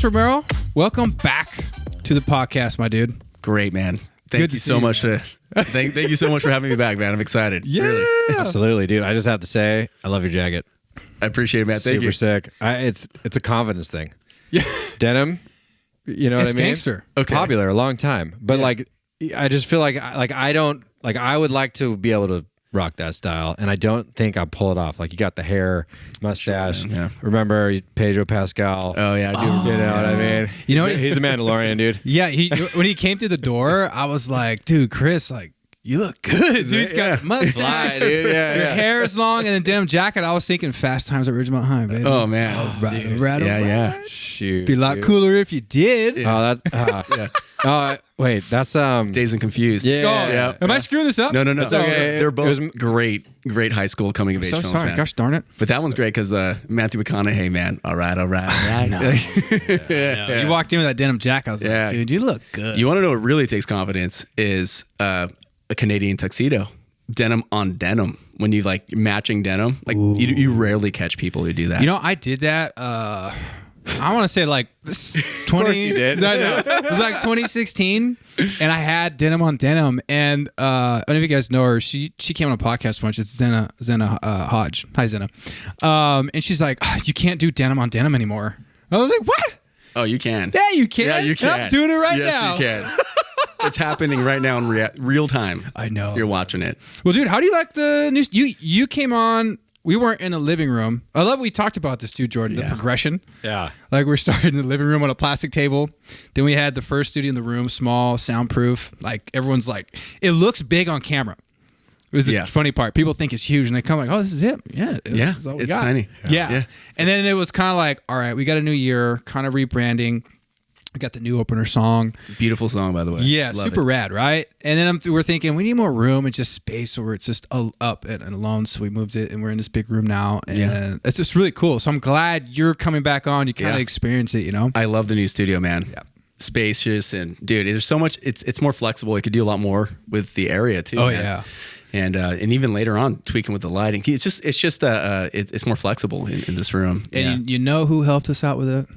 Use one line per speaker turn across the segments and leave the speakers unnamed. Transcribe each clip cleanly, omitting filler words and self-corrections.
Chris Romero, welcome back to the podcast, my dude.
Great, man. Thank you so much for having me back, man. I'm excited.
Yeah.
Really.
Absolutely, dude. I just have to say, I love your jacket.
I appreciate it, man. Thank you.
Super sick. It's a confidence thing.
Yeah.
Denim, you know what I mean?
It's gangster.
Okay.
Popular a long time. But like, I just feel like I would like to be able to rock that style, and I don't think I pull it off. Like, you got the hair, mustache.
Yeah.
Remember Pedro Pascal?
Oh, yeah. I do.
You know what I mean?
You know what?
He's the Mandalorian, dude.
Yeah, when he came through the door, I was like, dude, Chris, like, you look good. Dude's got mustache.
Dude.
Your
Yeah.
hair's long, and then denim jacket. I was thinking Fast Times at Ridgemont High, baby.
Oh, man.
Right.
Yeah.
Shoot.
Be a lot cooler if you did.
Oh, that's wait, that's
Dazed and Confused.
Yeah.
Oh,
Yeah.
Am I screwing this up?
No.
It's okay.
They're both
It was-
great high school coming of age
So
films,
sorry.
man.
Gosh darn it.
But that one's great because Matthew McConaughey, man. All right.
You walked in with that denim jacket. I was
Yeah.
like, dude, you look good.
You want to know what really takes confidence is a Canadian tuxedo. Denim on denim. When you like matching denim, like you rarely catch people who do that.
You know, I did that. I want to say like 20.
course you did.
I know. It was like 2016, and I had denim on denim. And I don't know if you guys know her. She came on a podcast once. It's Zena Hodge. Hi, Zena. And she's like, you can't do denim on denim anymore. I was like, what?
Oh, you can.
Yeah, you can.
Yeah, you can.
And I'm doing it right now.
Yes, you can. It's happening right now in real time.
I know.
You're watching it.
Well, dude, how do you like the news? You came on. We weren't in the living room. I love we talked about this too, Jordan. The progression.
Yeah.
Like we're starting in the living room on a plastic table. Then we had the first studio in the room, small, soundproof. Like everyone's like, it looks big on camera. It was the funny part. People think it's huge, and they come like, "Oh, this is it." Yeah,
It's tiny.
Yeah. And then it was kind of like, all right, we got a new year, kind of rebranding. We got the new opener song.
Beautiful song, by the way.
Yeah,
Love
super
it.
rad, right? And then we're thinking we need more room and just space where it's just up and alone. So we moved it, and we're in this big room now, and it's just really cool. So I'm glad you're coming back on. You kind of experience it, you know?
I love the new studio, man.
Yeah.
Spacious and dude, there's so much. It's more flexible. You could do a lot more with the area too.
Oh
man.
yeah.
And even later on, tweaking with the lighting. It's more flexible in this room.
And you know who helped us out with it?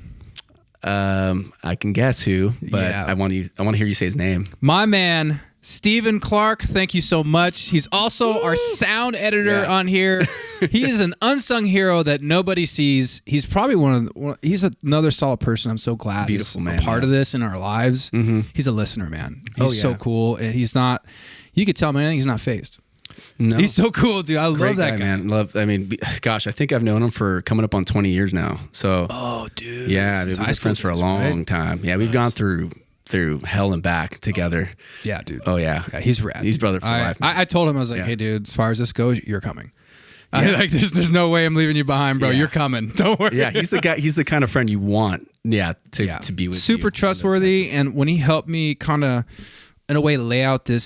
I can guess who, but I want to hear you say his name.
My man, Stephen Clark. Thank you so much. He's also our sound editor on here. He is an unsung hero that nobody sees. He's probably he's another solid person. I'm so glad
Beautiful
he's
man,
a part of this in our lives. He's a listener, man. He's so cool, and he's not. You could tell him anything. He's not phased.
No.
He's so cool, dude. I
Great
love that guy.
man. I mean, gosh, I think I've known him for coming up on 20 years now. So,
Oh, dude.
yeah, dude, we've been friends for a long time. Yeah, we've gone through hell and back together.
Yeah, dude.
Oh yeah,
He's rad.
He's brother for life. man.
I told him, I was like, hey, dude, as far as this goes, you're coming. Like, there's no way I'm leaving you behind, bro.
Yeah.
You're coming. Don't worry.
Yeah, he's the guy. He's the kind of friend you want. To be with.
Super
you.
trustworthy, and when he helped me kind of, in a way, lay out the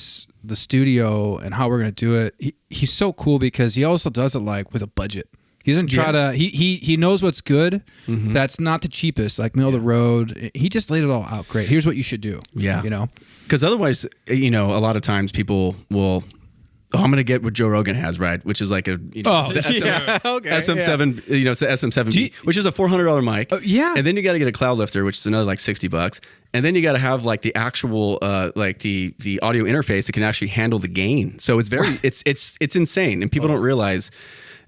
studio and how we're gonna do it, he's so cool because he also does it like with a budget. He doesn't try to. He knows what's good. That's not the cheapest, like middle of the road. He just laid it all out great. Here's what you should do.
Yeah,
you know,
because otherwise, a lot of times people will. Oh, I'm gonna get what Joe Rogan has, right? Which is like a SM7, it's the SM7B, which is a $400 mic.
Yeah,
and then you got to get a cloud lifter, which is another like $60, and then you got to have like the actual like the audio interface that can actually handle the gain. So it's very it's insane, and people don't realize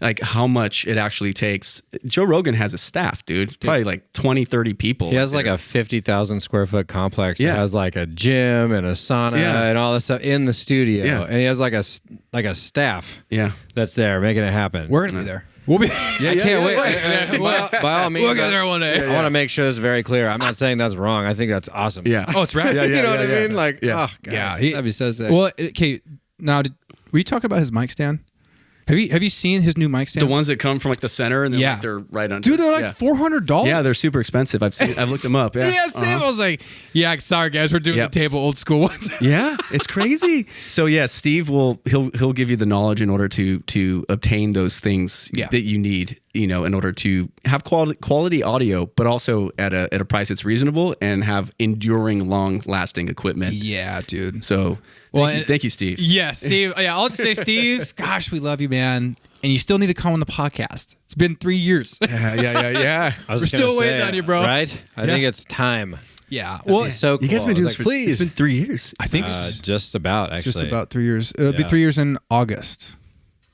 like how much it actually takes. Joe Rogan has a staff, dude. Probably like 20, 30 people.
He has like a 50,000 square foot complex.
Yeah.
That has like a gym and a sauna and all this stuff in the studio.
Yeah.
And he has like a staff that's there making it happen.
we're gonna be there. We'll be.
I can't wait. By all means,
We'll get there one day.
I want to make sure this is very clear. I'm not saying that's wrong. I think that's awesome.
Yeah.
Oh, it's rad.
You know what I mean? Like,
Yeah.
oh, God. That'd be so sick.
Well, okay. Now, were you talking about his mic stand? Have you seen his new mic stands?
The ones that come from like the center and then like they're right under.
Dude, they're like $400.
Yeah, they're super expensive. I've looked them up. Yeah,
Sam. I was like, sorry guys, we're doing the table old school ones.
Yeah, it's crazy. So yeah, Steve he'll give you the knowledge in order to obtain those things that you need, in order to have quality audio, but also at a price that's reasonable and have enduring, long lasting equipment.
Yeah, dude.
So thank you, Steve.
Yeah, Steve. Yeah, I'll just say, Steve, gosh, we love you, man. and you still need to come on the podcast. It's been 3 years.
Yeah.
I was
We're
just gonna
still waiting
say,
on you, bro.
Right? I think it's time.
Yeah. Well,
It's so cool.
You guys been
I
doing
was
this
like,
it's been 3 years.
I think
just about, actually.
just about 3 years. It'll be
Yeah.
3 years in August,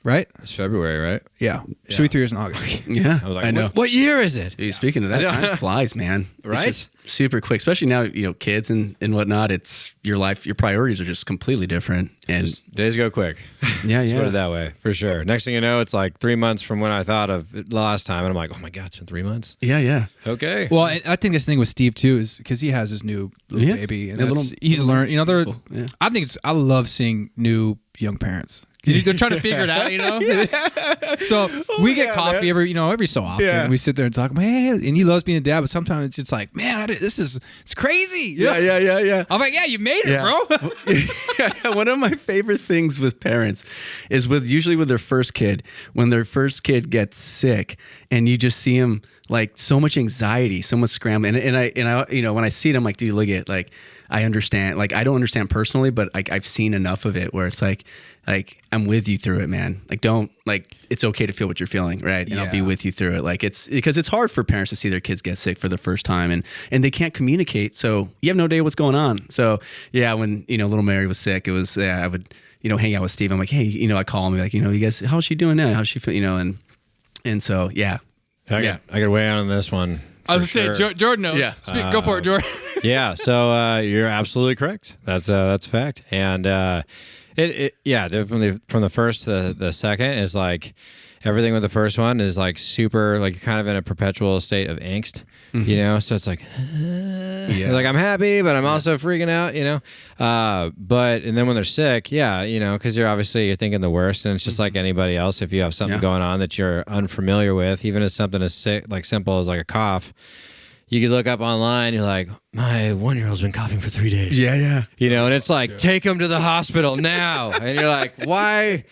right?
It's February, right?
Yeah. Should be 3 years in August.
Yeah,
I was like,
I know.
What year is it?
Dude, speaking of that, time flies, man.
Right?
It's just super quick, especially now, kids and whatnot. It's your life, your priorities are just completely different. And
Days go quick.
yeah,
Let's put
yeah.
it that way, for sure. Next thing you know, it's like 3 months from when I thought of it last time, and I'm like, oh my God, it's been 3 months.
Yeah, yeah.
Okay.
Well, and I think this thing with Steve too is because he has his new little
Yeah.
baby, and
A
that's-
little-
he's learned. They're.
Cool. Yeah.
I love seeing new young parents. They're trying to figure it out, So we get coffee every so often.
Yeah.
We sit there and talk about, hey, and he loves being a dad, but sometimes it's just like, man, it's crazy. you know?
Yeah.
I'm like, yeah, you made it,
Yeah.
bro.
One of my favorite things with parents is usually with their first kid, when their first kid gets sick and you just see them like so much anxiety, so much scrambling. And I when I see it, I'm like, dude, look at, like, I understand. Like, I don't understand personally, but like I've seen enough of it where it's like I'm with you through it, man. It's okay to feel what you're feeling, right? And I'll be
Yeah.
with you through it. Like, it's because it's hard for parents to see their kids get sick for the first time, and they can't communicate, so you have no idea what's going on. So yeah, when little Mary was sick, it was I would hang out with Steve. I'm like, hey, I call him, like, you guys, how's she doing now? How's she feel? And so yeah.
I could weigh in on this one.
I was
for
going to
sure.
say, Jordan knows.
Yeah.
Go for it, Jordan.
Yeah, so you're absolutely correct. That's a fact. And definitely from the first to the second is like everything with the first one is like super, like, you're kind of in a perpetual state of angst, so it's like, like, I'm happy, but I'm also freaking out, and then when they're sick, because you're thinking the worst, and it's just like anybody else. If you have something going on that you're unfamiliar with, even as something as simple as like a cough, you could look up online, you're like, my 1-year-old's been coughing for 3 days.
Yeah.
And it's like, take him to the hospital now. And you're like, why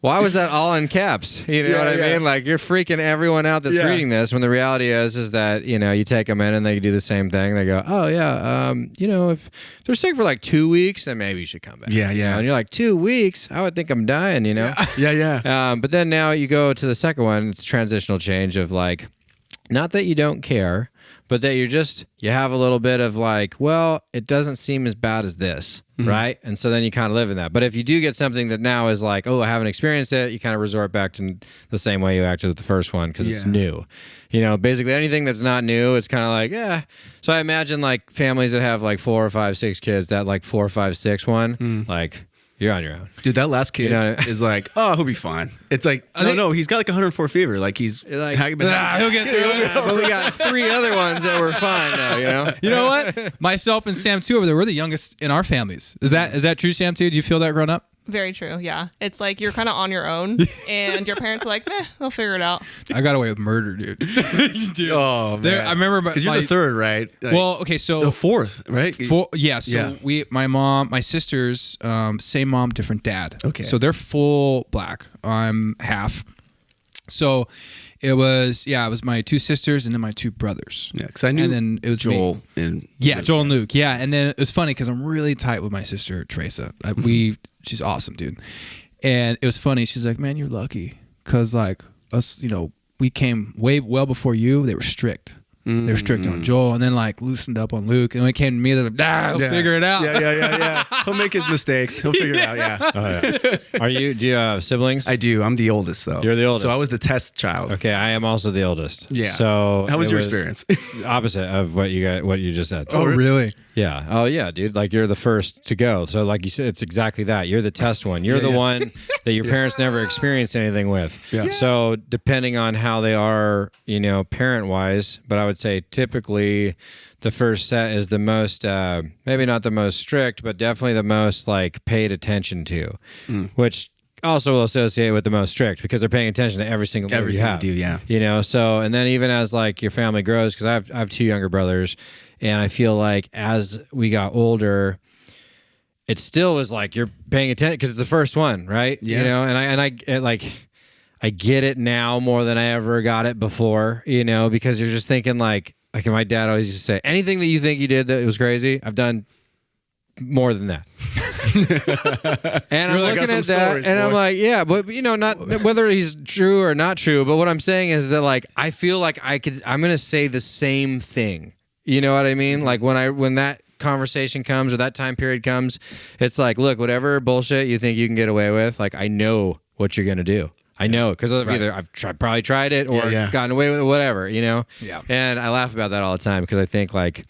was that all in caps? You know what I mean? Like, you're freaking everyone out that's reading this, when the reality is that, you take them in and they do the same thing. They go, oh yeah, if they're sick for like 2 weeks, then maybe you should come back.
Yeah.
And you're like, 2 weeks? I would think I'm dying,
Yeah.
But then now you go to the second one, it's transitional change of like, not that you don't care, but that you have a little bit of like, well, it doesn't seem as bad as this, right? And so then you kind of live in that. But if you do get something that now is like, oh, I haven't experienced it, you kind of resort back to the same way you acted with the first one because it's new. Basically anything that's not new, it's kind of like, yeah. So I imagine like families that have like 4 or 5, 6 kids, that like 4, 5, 6 one, like, you're on your own.
Dude, that last kid is like, oh, he'll be fine. It's like, no, he's got like 104 fever. Like, he's like,
he'll get through it.
But we got 3 other ones that were fine now,
You know what? Myself and Sam too over there, we're the youngest in our families. Is that true, Sam too? Do you feel that growing up?
Very true. Yeah. It's like you're kind of on your own and your parents are like, they'll figure it out.
I got away with murder, dude.
Oh, man.
I remember
because you're the third, right? Like,
well, okay, so
the fourth, right?
My mom, my sisters, same mom, different dad.
Okay.
So they're full black. I'm half. So it was my 2 sisters and then my 2 brothers.
Yeah, because I knew.
And then it was
Joel
me.
and
Joel and Luke. Yeah, and then it was funny because I'm really tight with my sister Teresa. She's awesome, dude. And it was funny. She's like, "Man, you're lucky because like us, we came well before you. They were strict. They were strict on Joel, and then like loosened up on Luke. And when it came to me, they're like, he'll figure it out.
Yeah. He'll make his mistakes. He'll figure it out. Yeah.
Oh, yeah. Do you have siblings?
I do. I'm the oldest, though.
You're the oldest.
So I was the test child.
Okay, I am also the oldest.
Yeah.
So
how was your experience?
Opposite of what you just said.
Oh, really?
Yeah. Oh, yeah, dude. Like, you're the first to go. So, like you said, it's exactly that. You're the test one. You're the one that your parents never experienced anything with.
Yeah.
So, depending on how they are, parent-wise, but I would say typically the first set is the most, maybe not the most strict, but definitely the most, like, paid attention to, which also will associate with the most strict because they're paying attention to every single move you have.
You do, yeah.
So, and then even as, like, your family grows, because I have 2 younger brothers, and I feel like as we got older, it still was like you're paying attention because it's the first one, right?
Yeah.
I get it now more than I ever got it before, because you're just thinking like my dad always used to say, anything that you think you did that was crazy, I've done more than that. And I'm
like,
looking
"Got
at
some
that,
stories,
and I'm
boy."
like, yeah, but not whether he's true or not true. But what I'm saying is that like I feel like I'm gonna say the same thing. You know what I mean? Like when that conversation comes or that time period comes, it's like, look, whatever bullshit you think you can get away with, like I know what you're gonna do. I know because either I've probably tried it or gotten away with it, whatever, you know?
Yeah.
And I laugh about that all the time because I think like,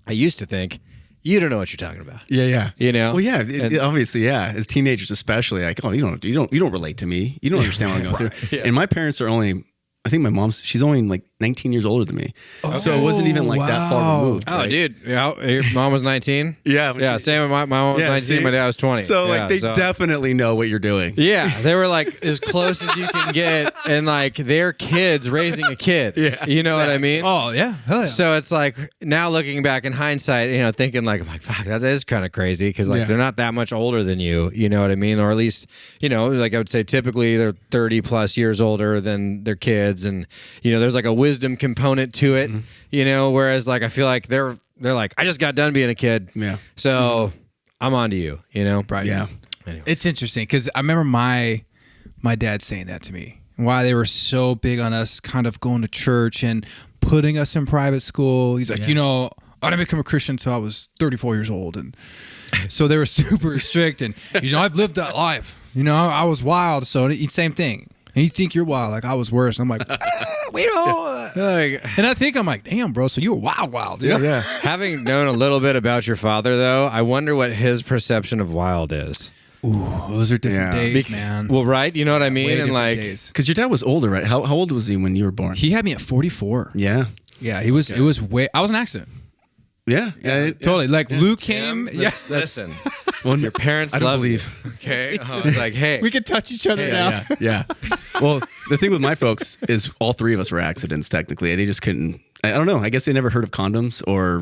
I used to think, you don't know what you're talking about.
Yeah.
You know?
Well, yeah. Obviously, yeah. As teenagers, especially, like, oh, you don't relate to me. You don't understand what I'm going through. Yeah. And my parents are only, I think she's only like 19 years older than me. So it wasn't even like that far removed.
Oh,
right?
dude. Yeah, your mom was 19?
Yeah.
Same with my mom was 19,
see?
my dad was 20.
So
yeah,
they definitely know what you're doing.
Yeah, they were like as close as you can get, and like they're kids raising a kid.
Yeah,
you know what I mean?
Oh yeah, hell yeah.
So it's like now looking back in hindsight, you know, thinking like, fuck, that is kind of crazy because like they're not that much older than you. You know what I mean? Or at least, you know, like I would say typically they're 30 plus years older than their kids, and you know, there's like a wisdom component to it. You know, whereas like I feel like they're like, I just got done being a kid.
Yeah.
So I'm on to you. You know?
Right.
Yeah.
Anyway.
It's interesting because I remember my dad saying that to me. Why they were so big on us kind of going to church and putting us in private school. He's like, you know, I didn't become a Christian until I was 34 years old. And so they were super strict. And, you know, I've lived that life. You know, I was wild. So same thing. And you think you're wild, like I was worse. And I'm like, we don't. And I think I'm like, damn, bro. So you were wild. You know?
Yeah.
Having known a little bit about your father, though, I wonder what his perception of wild is.
Ooh, those are different days, man.
Well, right? You know what I mean?
Way
And
different
like,
days.
Because your dad was older, right? How old was he when you were born?
He had me at 44.
Yeah.
Yeah, he was. It was way. I was an accident.
Yeah.
Totally. Like Luke came.
listen.
Well,
Your parents
I don't
love
believe.
you. Okay. I was like, hey.
We can touch each other now.
Yeah. Well, the thing with my folks is all three of us were accidents, technically. They just couldn't. I don't know. I guess they never heard of condoms or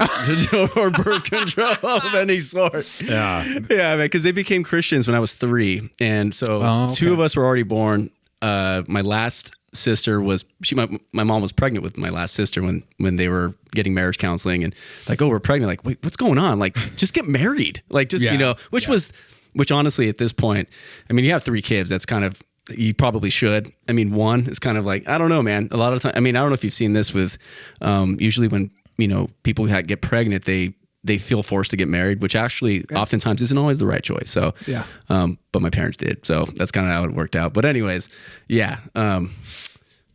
birth control of any sort.
Yeah.
Yeah, because they became Christians when I was 3. And so two of us were already born. My last sister was, my mom was pregnant with my last sister when they were getting marriage counseling, and like, oh, we're pregnant. Like, wait, what's going on? Like, just get married. Like, just, you know, which honestly at this point, I mean, you have 3 kids. That's kind of, you probably should. I mean, 1 is kind of like, I don't know, man. A lot of time, I mean, I don't know if you've seen this with, usually when, you know, people get pregnant, they feel forced to get married, which actually oftentimes isn't always the right choice. So, but my parents did. So that's kind of how it worked out. But anyways,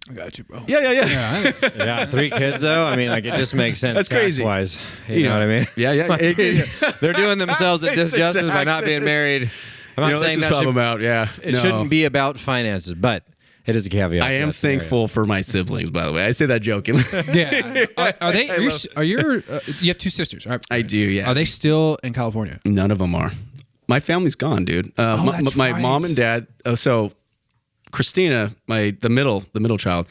I got you, bro.
Yeah.
Yeah. 3 kids, though. I mean, like, it just makes sense.
That's crazy.
Tax-wise. You know what I mean?
Yeah.
Like, they're doing themselves a disjustice by not being married. I'm not saying that it shouldn't be about finances, but it is a caveat.
I am thankful for my siblings, by the way. I say that jokingly.
Yeah. Are they? You have 2 sisters, right?
I do. Yeah.
Are they still in California?
None of them are. My family's gone, dude.
That's
my
right.
mom and dad. So Christina, the middle child,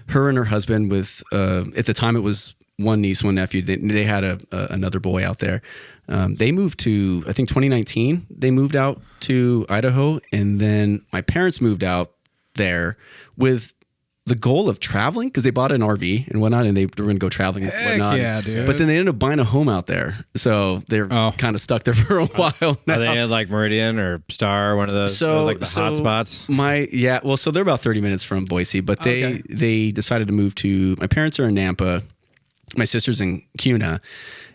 her and her husband with at the time it was one niece, one nephew. They had another boy out there. They moved to, I think 2019. They moved out to Idaho, and then my parents moved out there with the goal of traveling because they bought an RV and whatnot, and they were going to go traveling and whatnot.
Yeah, dude.
But then they ended up buying a home out there, so they're kind of stuck there for a while now.
Are they in like Meridian or Star, one of those, like the hot spots?
So they're about 30 minutes from Boise, but they decided to move to. My parents are in Nampa, my sister's in Cuna,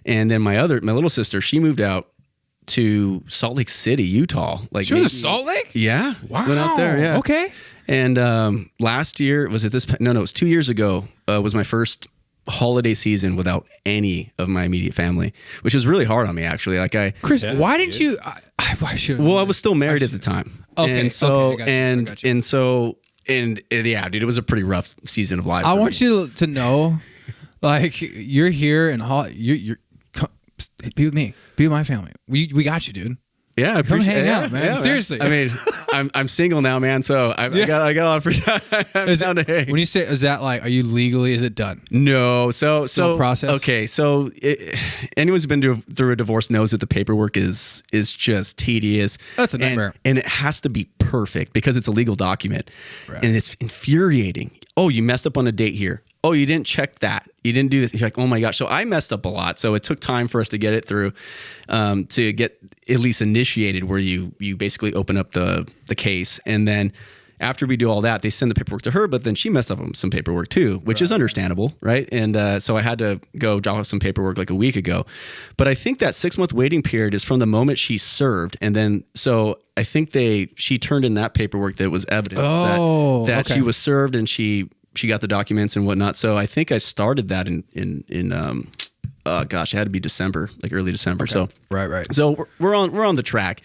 and then my little sister, she moved out to Salt Lake City, Utah. Like
She was in Salt Lake?
Yeah,
Wow.
went out there. Yeah,
Okay.
And last year, was it this? No, it was 2 years ago. Was my first holiday season without any of my immediate family, which was really hard on me, actually. Like
Chris, why didn't you? I should.
Well, I was still married at the time.
Okay.
And so,
I got you.
yeah, dude, it was a pretty rough season of life.
I want you to know, like, you're here and you're be with me, be with my family. We got you, dude.
Yeah, I
Come
appreciate
hang
it.
out, man.
Yeah,
Seriously.
I mean, I'm single now, man. So I got a lot of free time. I'm down to hang.
When you say, is that like, are you legally? Is it done?
No, so
process?
Okay, so anyone who's been through a divorce knows that the paperwork is just tedious.
That's a nightmare.
And it has to be perfect because it's a legal document,
Right.
and it's infuriating. Oh, you messed up on a date here. oh, you didn't check that. You didn't do this. You're like, oh my gosh. So I messed up a lot. So it took time for us to get it through, to get at least initiated, where you basically open up the case. And then after we do all that, they send the paperwork to her, but then she messed up some paperwork too, which is understandable, right? And so I had to go drop off some paperwork like a week ago. But I think that 6-month waiting period is from the moment she served. And then, so I think she turned in that paperwork that was evidence that she was served, and she got the documents and whatnot. So I think I started that in gosh, it had to be December, like early December. Okay. So
right.
So we're on the track.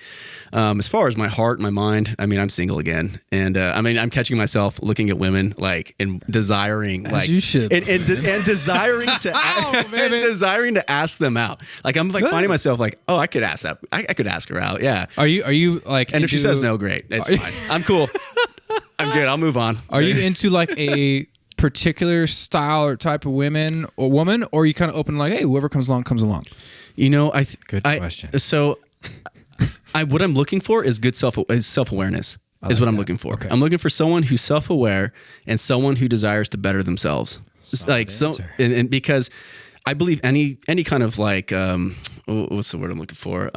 As far as my heart, my mind, I mean, I'm single again, and I'm catching myself looking at women like and desiring,
as you should,
and desiring to desiring to ask them out. Like I'm like finding myself like, oh, I could ask that. I could ask her out. Yeah.
Are you like?
And if she says no, great, it's fine. I'm cool. I'm good. I'll move on.
Are you into like a particular style or type of woman, or are you kind of open, like, hey, whoever comes along comes along?
You know,
good question.
So, what I'm looking for is good self-awareness. Is what I'm looking for. Okay. I'm looking for someone who's self-aware and someone who desires to better themselves. And because I believe any kind of like what's the word I'm looking for?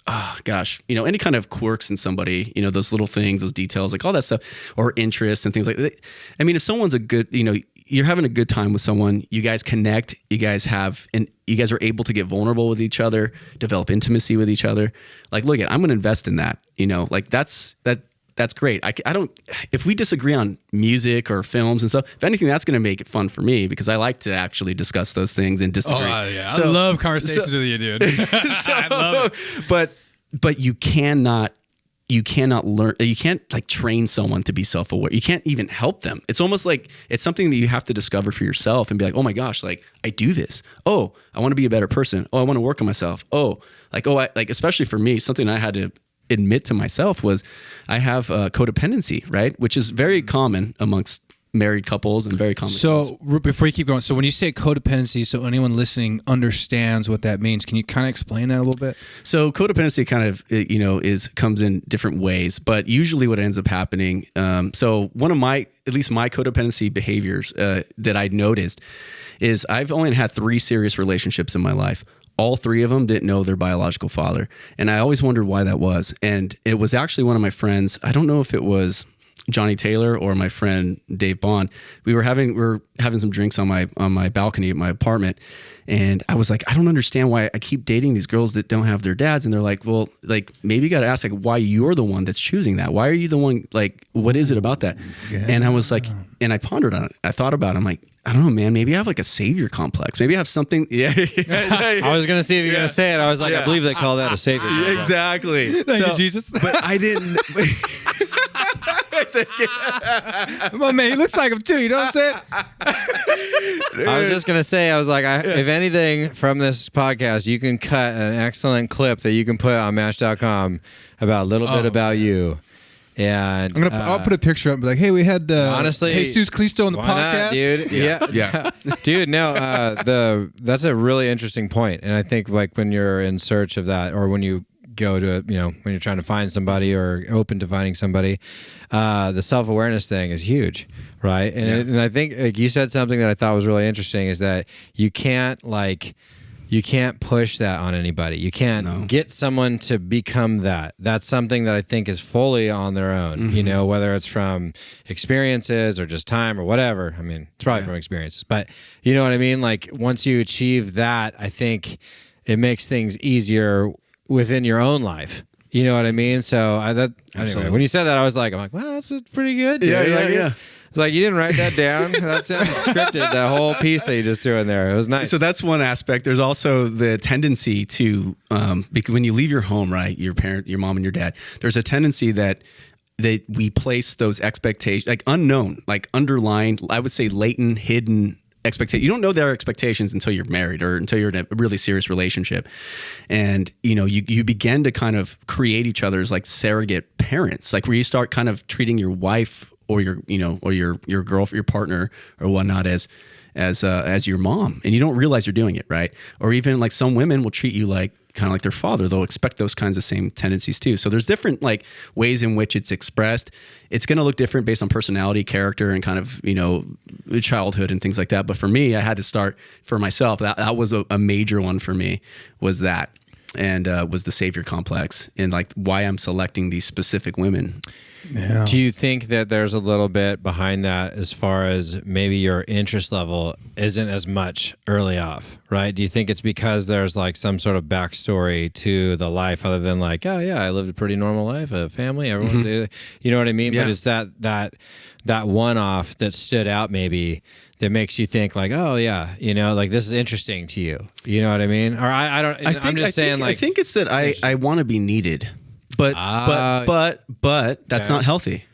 Any kind of quirks in somebody, those little things, those details, like all that stuff, or interests and things like that. I mean, if someone's a good, you're having a good time with someone, you guys connect, you guys are able to get vulnerable with each other, develop intimacy with each other. Like, look I'm going to invest in that, like that's great. I don't, if we disagree on music or films and stuff, if anything, that's going to make it fun for me, because I like to actually discuss those things and disagree. Oh,
yeah. I love conversations with you, dude. I love it.
But you cannot learn, you can't like train someone to be self-aware. You can't even help them. It's almost like it's something that you have to discover for yourself and be like, oh my gosh, like I do this. Oh, I want to be a better person. Oh, I want to work on myself. Especially for me, something I had to admit to myself was I have codependency, right? Which is very common amongst married couples and very common.
So before you keep going, so when you say codependency, so anyone listening understands what that means, can you kind of explain that a little bit?
So codependency kind of comes in different ways, but usually what ends up happening. So one of my codependency behaviors that I noticed is I've only had 3 serious relationships in my life. All 3 of them didn't know their biological father. And I always wondered why that was. And it was actually one of my friends. I don't know if it was Johnny Taylor or my friend Dave Bond. We were having some drinks on my balcony at my apartment. And I was like, I don't understand why I keep dating these girls that don't have their dads. And they're like, well, like maybe you got to ask like why you're the one that's choosing that. Why are you the one, like, what is it about that? Yeah. And I was like, and I pondered on it. I thought about it. I'm like, I don't know, man. Maybe I have like a savior complex. Maybe I have something. Yeah.
I was going to see if you're going to say it. I was like, I believe they call that a savior complex.
Exactly.
Thank you, Jesus.
But I didn't.
Well, man, he looks like him too. You know what I'm saying?
I was just going to say, I was like, if anything from this podcast, you can cut an excellent clip that you can put on Match.com about a little bit about you. And
I'll put a picture up and be like, hey, we had
honestly,
Jesus Cristo on the podcast.
Not, dude? Yeah. Dude, no, that's a really interesting point. And I think like when you're in search of that, or when you go to, when you're trying to find somebody or open to finding somebody, the self-awareness thing is huge, right? And I think like you said something that I thought was really interesting is that you can't push that on anybody. You can't get someone to become that. That's something that I think is fully on their own, whether it's from experiences or just time or whatever. I mean, it's probably from experiences, but you know what I mean? Like once you achieve that, I think it makes things easier within your own life. You know what I mean? So anyway, when you said that, I was like, well, that's pretty good. Dude.
Yeah.
It's like, you didn't write that down. That sounded scripted, that whole piece that you just threw in there. It was nice.
So that's one aspect. There's also the tendency to, because when you leave your home, right, your parent, your mom and your dad, there's a tendency that we place those expectations, like unknown, like underlying, I would say latent, hidden expectations. You don't know their expectations until you're married or until you're in a really serious relationship. And, you begin to kind of create each other's like surrogate parents, like where you start kind of treating your wife or your girlfriend, your partner or whatnot as your mom, and you don't realize you're doing it, right? Or even like some women will treat you like kind of like their father. They'll expect those kinds of same tendencies too. So there's different like ways in which it's expressed. It's going to look different based on personality, character, and kind of, childhood and things like that. But for me, I had to start for myself. That was a major one for me, was that. And was the savior complex, and like why I'm selecting these specific women.
Yeah. Do you think that there's a little bit behind that as far as maybe your interest level isn't as much early off, right? Do you think it's because there's like some sort of backstory to the life other than like, oh yeah, I lived a pretty normal life, a family, everyone did, you know what I mean? Yeah. But it's that one-off that stood out maybe that makes you think like, oh yeah, like this is interesting to you. You know what I mean? Or I'm just saying
I think it's that I want to be needed. But that's not healthy.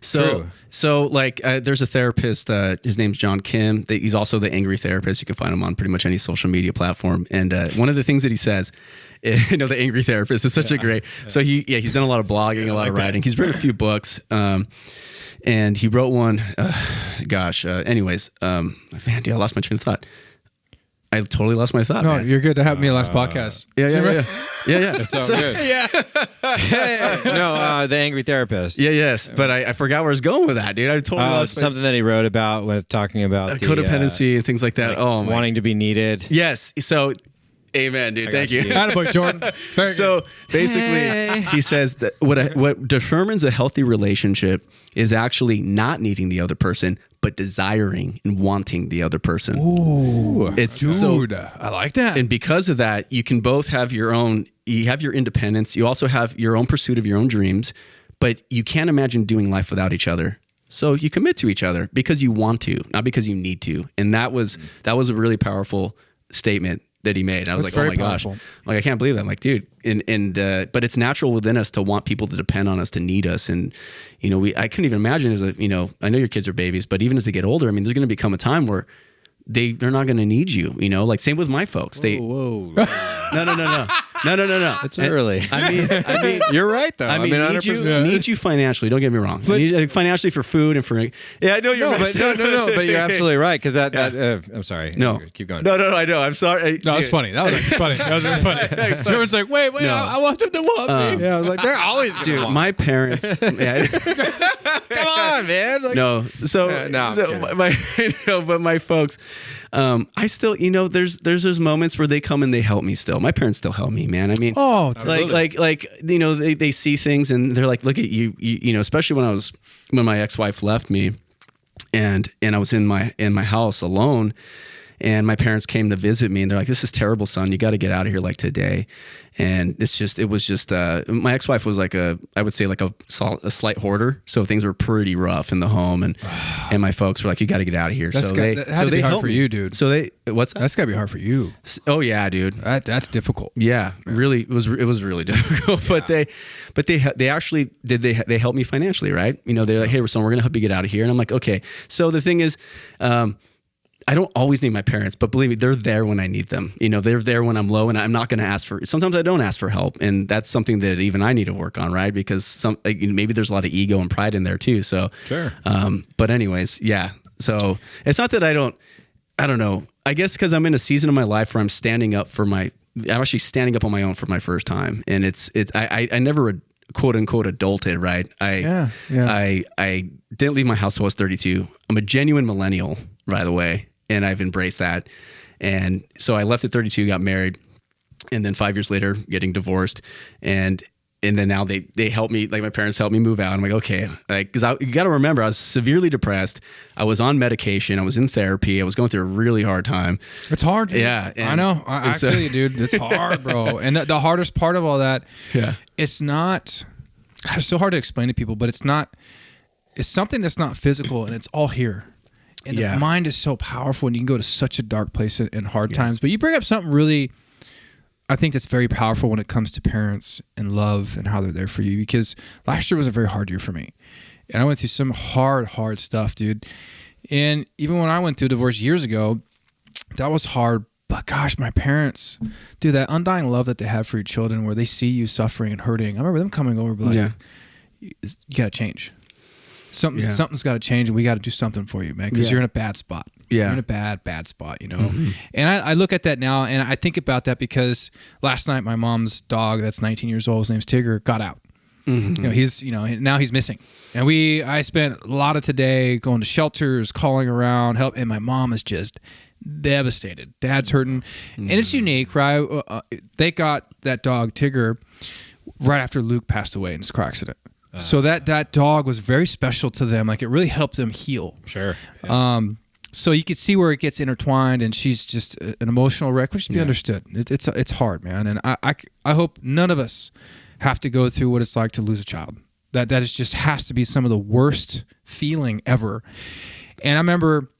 So like there's a therapist, his name's John Kim. He's also the angry therapist. You can find him on pretty much any social media platform. And one of the things that he says, the angry therapist is such a great. So he's done a lot of blogging, a lot of writing. He's written a few books. And he wrote one. Anyways, man, I lost my train of thought. I totally lost my thought.
No,
man.
you're good to have me last podcast.
Yeah.
It's all good.
Yeah.
No, the angry therapist.
Yes. But I forgot where I was going with that, dude. I totally lost
something that he wrote about when talking about
codependency and things like that.
Like wanting to be needed.
Yes. So, amen, dude. Thank you.
Attaboy, Jordan.
So basically, he says that what determines a healthy relationship is actually not needing the other person, but desiring and wanting the other person.
Ooh, I like that.
And because of that, you can both have you have your independence. You also have your own pursuit of your own dreams, but you can't imagine doing life without each other. So you commit to each other because you want to, not because you need to. And that was a really powerful statement that he made. I was like, oh my gosh, like I can't believe that. I'm like, dude, but it's natural within us to want people to depend on us, to need us. And, I couldn't even imagine I know your kids are babies, but even as they get older, I mean, there's going to become a time where they're not going to need you, like same with my folks.
Whoa.
No.
It's early.
I mean,
you're right though.
I mean, need you financially. Don't get me wrong.
But,
financially for food and for. Yeah, I know you're right.
No. But you're absolutely right because that. I'm sorry.
No,
keep going.
No. I know. I'm sorry.
No, it's funny. That was actually funny. That was really funny. Jordan's like, wait. No. I want them to want me.
Yeah, I was like, they're always
dude. My parents. Yeah.
Come on, man. Like,
no. But my folks. I still, there's those moments where they come and they help me still. My parents still help me, man. I mean, they see things and they're like, look at you, especially when my ex-wife left me and I was in my house alone and my parents came to visit me and they're like, this is terrible, son. You got to get out of here like today. And it was just my ex-wife was like I would say like a slight hoarder. So things were pretty rough in the home and my folks were like, you got to get out of here.
That had to be hard for you, dude.
What's that?
That's got to be hard for you.
Oh yeah, dude.
That's difficult.
Yeah, really. It was really difficult, yeah. but they actually did, they helped me financially, right? They're like, hey, son, we're going to help you get out of here. And I'm like, okay. So the thing is, I don't always need my parents, but believe me, they're there when I need them. They're there when I'm low and I'm not going to ask for, sometimes I don't ask for help. And that's something that even I need to work on, right? Because maybe there's a lot of ego and pride in there too. So,
sure.
But anyways, yeah. So it's not that I don't know. I guess because I'm in a season of my life where I'm actually standing up on my own for my first time. And I never quote unquote adulted, right? I didn't leave my house till I was 32. I'm a genuine millennial, by the way. And I've embraced that. And so I left at 32, got married, and then 5 years later, getting divorced. And then now they helped me, like my parents helped me move out. I'm like, okay, because you got to remember, I was severely depressed. I was on medication. I was in therapy. I was going through a really hard time.
It's hard, dude.
Yeah.
I know. I feel you, dude. It's hard, bro. And the hardest part of all that, it's so hard to explain to people, but it's something that's not physical and it's all here. And the mind is so powerful and you can go to such a dark place in hard times. But you bring up something really, I think that's very powerful when it comes to parents and love and how they're there for you. Because last year was a very hard year for me. And I went through some hard stuff, dude. And even when I went through divorce years ago, that was hard. But gosh, my parents, dude, that undying love that they have for your children where they see you suffering and hurting. I remember them coming over and like, you got to change. Something's got to change and we got to do something for you, man, because you're in a bad spot.
Yeah.
You're in a bad spot, you know? And I look at that now and I think about that because last night my mom's dog that's 19 years old, his name's Tigger, got out. You know, now he's missing. And I spent a lot of today going to shelters, calling around, and my mom is just devastated. Dad's hurting. And it's unique, right? They got that dog, Tigger, right after Luke passed away in his car accident. So that dog was very special to them. Like, it really helped them heal.
Sure. Yeah.
So you could see where it gets intertwined, and she's just an emotional wreck, which should be understood. It's hard, man. And I hope none of us have to go through what it's like to lose a child. That is just has to be some of the worst feeling ever. And I remember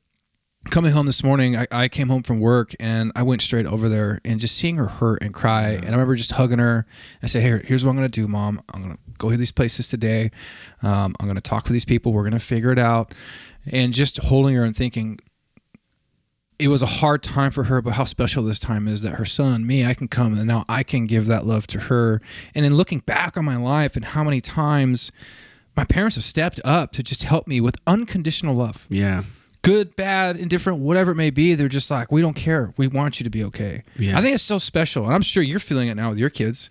coming home this morning, I came home from work and I went straight over there and just seeing her hurt and cry. And I remember just hugging her. I said, hey, here's what I'm going to do, Mom. I'm going to go to these places today. I'm going to talk with these people. We're going to figure it out. And just holding her and thinking, it was a hard time for her, but how special this time is that her son, me, I can come and now I can give that love to her. And in looking back on my life and how many times my parents have stepped up to just help me with unconditional love.
Yeah.
Good, bad, indifferent, whatever it may be. They're just like, we don't care. We want you to be okay. Yeah. I think it's so special. And I'm sure you're feeling it now with your kids.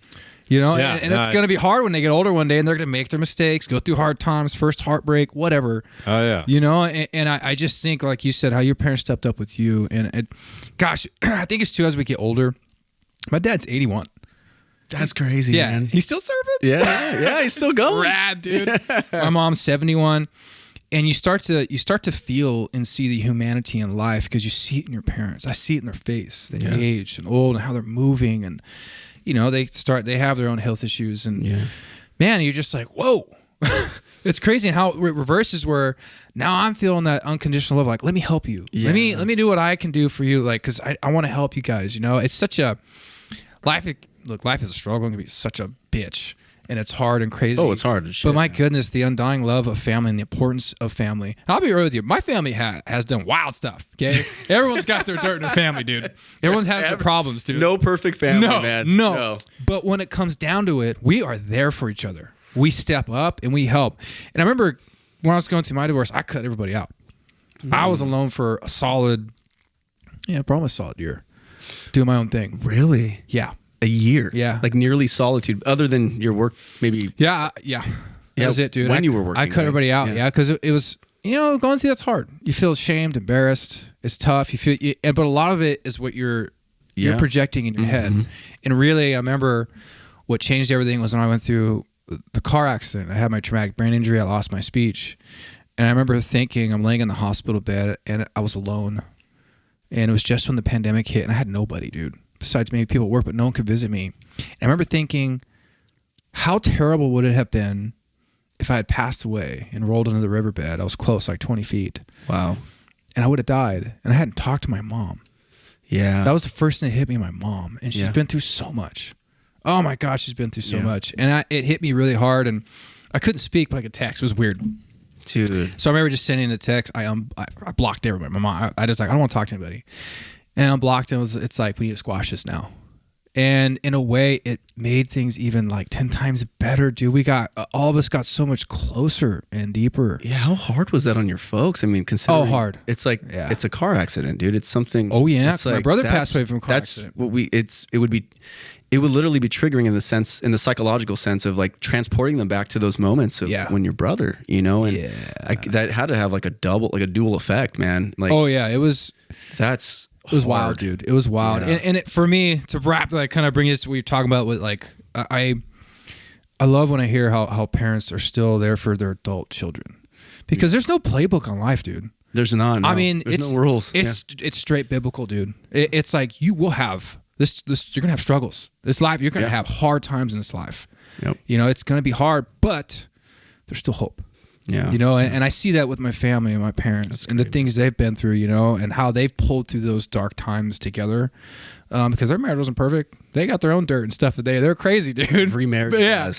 You know, and it's going to be hard when they get older one day and they're going to make their mistakes, go through hard times, first heartbreak, whatever.
Oh, yeah.
You know, and I just think, like you said, how your parents stepped up with you. And gosh, I think it's too as we get older. My dad's 81.
That's crazy, man.
He's still serving?
Yeah, he's still going.
Rad, dude. My mom's 71. And you start to feel and see the humanity in life because you see it in your parents. I see it in their face. They age and old and how they're moving and you know, they have their own health issues and man, you're just like, whoa, it's crazy. And how it reverses where now I'm feeling that unconditional love. Like, let me help you. Let me do what I can do for you. Like, cause I want to help you guys, you know, it's such a life. Look, life is a struggle. It can be such a bitch and it's hard and crazy.
Oh, it's hard.
But my goodness, the undying love of family and the importance of family. And I'll be real with you. My family has done wild stuff. Okay. Everyone's got their dirt in their family, dude. Everyone has their problems, dude.
No perfect family, man.
No. But when it comes down to it, we are there for each other. We step up and we help. And I remember when I was going through my divorce, I cut everybody out. I was alone for a solid year, doing my own thing.
Really?
Yeah.
A year?
Yeah.
Like nearly solitude, other than your work, maybe.
Yeah. That was it, dude.
When you were working.
I cut everybody out, because it was, you know, going through that's hard. You feel ashamed, embarrassed. It's tough. But a lot of it is what you're projecting in your head. And really, I remember what changed everything was when I went through the car accident. I had my traumatic brain injury. I lost my speech. And I remember thinking, I'm laying in the hospital bed and I was alone. And it was just when the pandemic hit and I had nobody, dude. Besides maybe people at work, but no one could visit me. And I remember thinking, how terrible would it have been if I had passed away and rolled into the riverbed? I was close, like 20 feet.
Wow.
And I would have died. And I hadn't talked to my mom.
Yeah.
That was the first thing that hit me, my mom. And she's been through so much. Oh my gosh, she's been through so much. And it hit me really hard. And I couldn't speak, but I could text. It was weird.
Dude.
So I remember just sending a text. I blocked everybody. My mom, I just like, I don't want to talk to anybody. And I blocked and it's like, we need to squash this now. And in a way, it made things even like 10 times better, dude. All of us got so much closer and deeper.
Yeah, how hard was that on your folks? I mean, considering
hard.
It's like it's a car accident, dude. It's something.
Oh yeah,
it's
my brother passed away from a car accident.
It would literally be triggering in the psychological sense of like transporting them back to those moments of when your brother, you know, and that had to have like a dual effect, man. Like,
oh yeah, it was
wild,
dude. It was wild. Yeah. And it, for me to wrap, like kind of bring this what you're talking about with like, I love when I hear how parents are still there for their adult children because there's no playbook on life, dude.
There's not. No.
I mean,
there's no rules.
It's straight biblical, dude. It's like you will have this. You're gonna have struggles. This life, you're gonna have hard times in this life.
Yep.
You know, it's gonna be hard, but there's still hope.
Yeah.
You know, and I see that with my family and my parents and the things they've been through, you know, and how they've pulled through those dark times together. Because their marriage wasn't perfect. They got their own dirt and stuff. They're crazy, dude.
Remarried.
Yeah.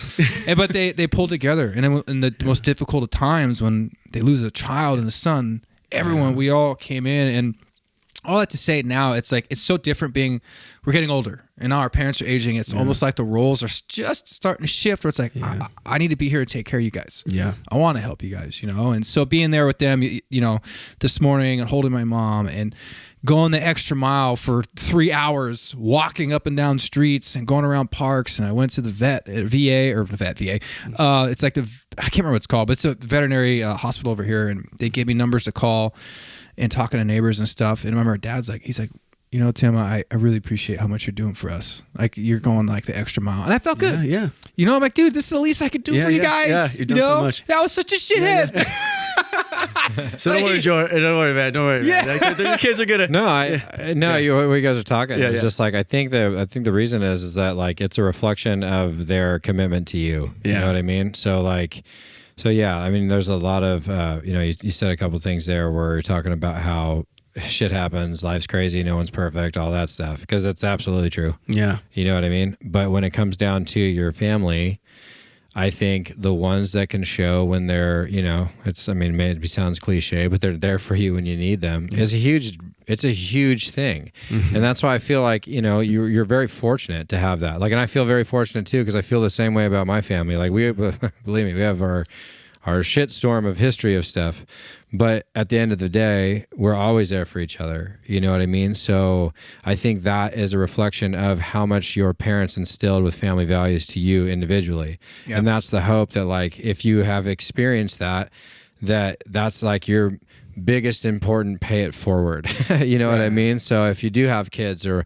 But they pulled together. And in the most difficult of times when they lose a child and a son, everyone, we all came in. And all that to say now, it's like, it's so different we're getting older. And now our parents are aging. It's almost like the roles are just starting to shift where it's like, I need to be here to take care of you guys.
Yeah.
I want to help you guys, And so being there with them, this morning and holding my mom and going the extra mile for 3 hours, walking up and down streets and going around parks. And I went to the VA. It's like I can't remember what it's called, but it's a veterinary hospital over here. And they gave me numbers to call and talking to neighbors and stuff. And I remember Dad's like, he's like, Tim, I really appreciate how much you're doing for us. Like you're going like the extra mile. And I felt good.
Yeah.
I'm like, dude, this is the least I could do for you guys.
Yeah, you're doing so much.
That was such a shithead.
So don't worry, Jordan. Don't worry, man. Don't worry.
Yeah.
Man. Your kids are gonna.
What you guys are talking.
Yeah,
It's just like I think the reason is that like it's a reflection of their commitment to you.
Yeah.
You know what I mean? So yeah, I mean, there's a lot of you said a couple things there where you're talking about how shit happens, life's crazy, no one's perfect, all that stuff, because it's absolutely true.
Yeah.
You know what I mean? But when it comes down to your family, I think the ones that can show when they're, maybe it sounds cliche, but they're there for you when you need them it's a huge thing. Mm-hmm. And that's why I feel like, you're very fortunate to have that. Like, and I feel very fortunate too, because I feel the same way about my family. Like believe me, we have our shitstorm of history of stuff. But at the end of the day, we're always there for each other. You know what I mean? So I think that is a reflection of how much your parents instilled with family values to you individually. Yeah. And that's the hope that, like, if you have experienced that's like your biggest important pay it forward. You know what I mean? So if you do have kids or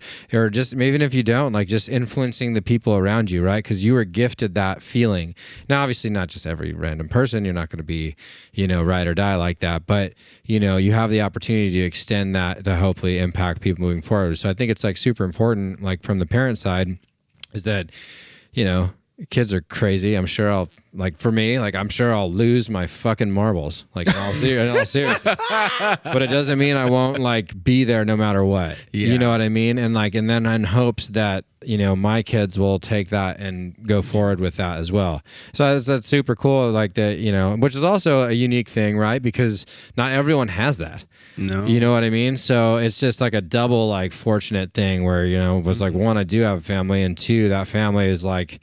just even if you don't, like just influencing the people around you, right? Because you were gifted that feeling. Now, obviously not just every random person, you're not going to be, ride or die like that. But, you have the opportunity to extend that to hopefully impact people moving forward. So I think it's like super important, like from the parent side, is that, kids are crazy. I'm sure I'm sure I'll lose my fucking marbles, like in all seriousness. But it doesn't mean I won't like be there no matter what. Yeah. You know what I mean? And then in hopes that, my kids will take that and go forward with that as well. So that's super cool. Like that, which is also a unique thing, right? Because not everyone has that.
No.
You know what I mean? So it's just like a double like fortunate thing where, was like, one, I do have a family, and two, that family is like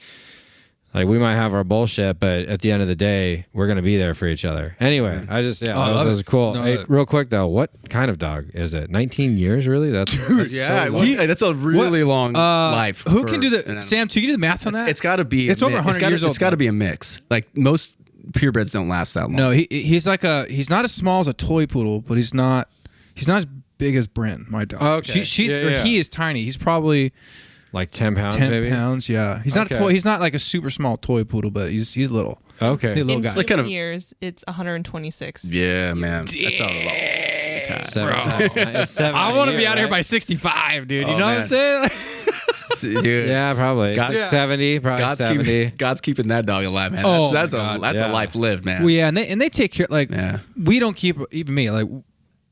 we might have our bullshit, but at the end of the day, we're going to be there for each other. Anyway, that was cool. No, hey, real quick though, what kind of dog is it? 19 years, really? That's
yeah, so long. That's a really long life.
Who can do the Sam? Can you do the math on that?
It's got to be.
It's over 100 years old.
It's got to be a mix. Like most purebreds don't last that long.
No, he's not as small as a toy poodle, but he's not as big as Bryn, my dog.
Okay.
He is tiny. He's probably
like 10 pounds,
10
maybe?
pounds, yeah. He's not a toy. He's not like a super small toy poodle, but he's little.
Okay.
He's a little
in
guy.
human years, it's 126.
Yeah, man.
Damn.
That's a long time.
7 times. It's 7
I want to be out
right?
here by 65, dude. You know
man.
what I'm saying?
Dude.
Yeah, probably.
God,
70, probably 70.
God's keeping that dog alive, man.
Oh,
that's
my God.
a life lived, man.
Well, yeah, and they take care. Like we don't keep, even me. Like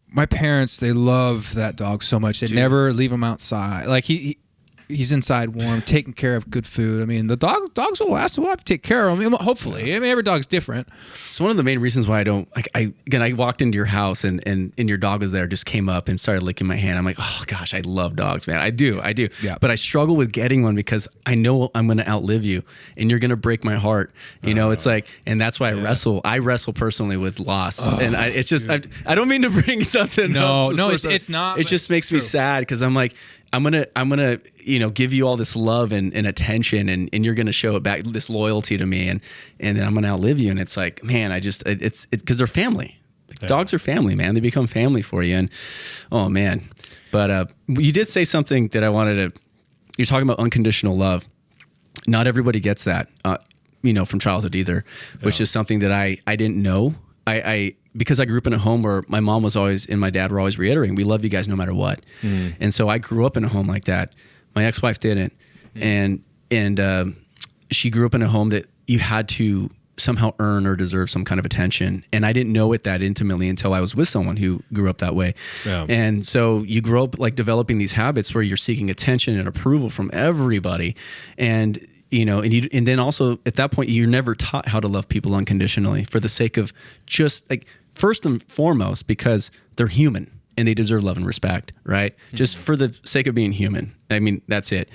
my parents, they love that dog so much. They never leave him outside. Like he's inside warm, taking care of, good food. I mean, the dogs will last a while if you take care of them. Hopefully, I mean, every dog's different.
It's one of the main reasons why I don't like. I walked into your house and your dog was there, just came up and started licking my hand. I'm like, oh gosh, I love dogs, man. I do.
Yeah.
But I struggle with getting one because I know I'm going to outlive you and you're going to break my heart. It's like, and that's why I wrestle. I wrestle personally with loss, and it's just I don't mean to bring something.
No,
up,
it's not.
It just makes me sad because I'm like. I'm gonna give you all this love and attention and you're gonna show it back, this loyalty to me, and then I'm gonna outlive you. And it's like, man, it's because they're family. Dogs are family, man. They become family for you. And oh man, but you did say something that I wanted to. You're talking about unconditional love. Not everybody gets that, from childhood either, which is something that I didn't know. Because I grew up in a home where my mom was always and my dad were always reiterating, we love you guys no matter what. And so I grew up in a home like that. My ex-wife didn't. And she grew up in a home that you had to somehow earn or deserve some kind of attention. And I didn't know it that intimately until I was with someone who grew up that way. Yeah. And so you grow up like developing these habits where you're seeking attention and approval from everybody. And and then also at that point, you're never taught how to love people unconditionally for the sake of just like, first and foremost, because they're human and they deserve love and respect, right? Just for the sake of being human. I mean, that's it.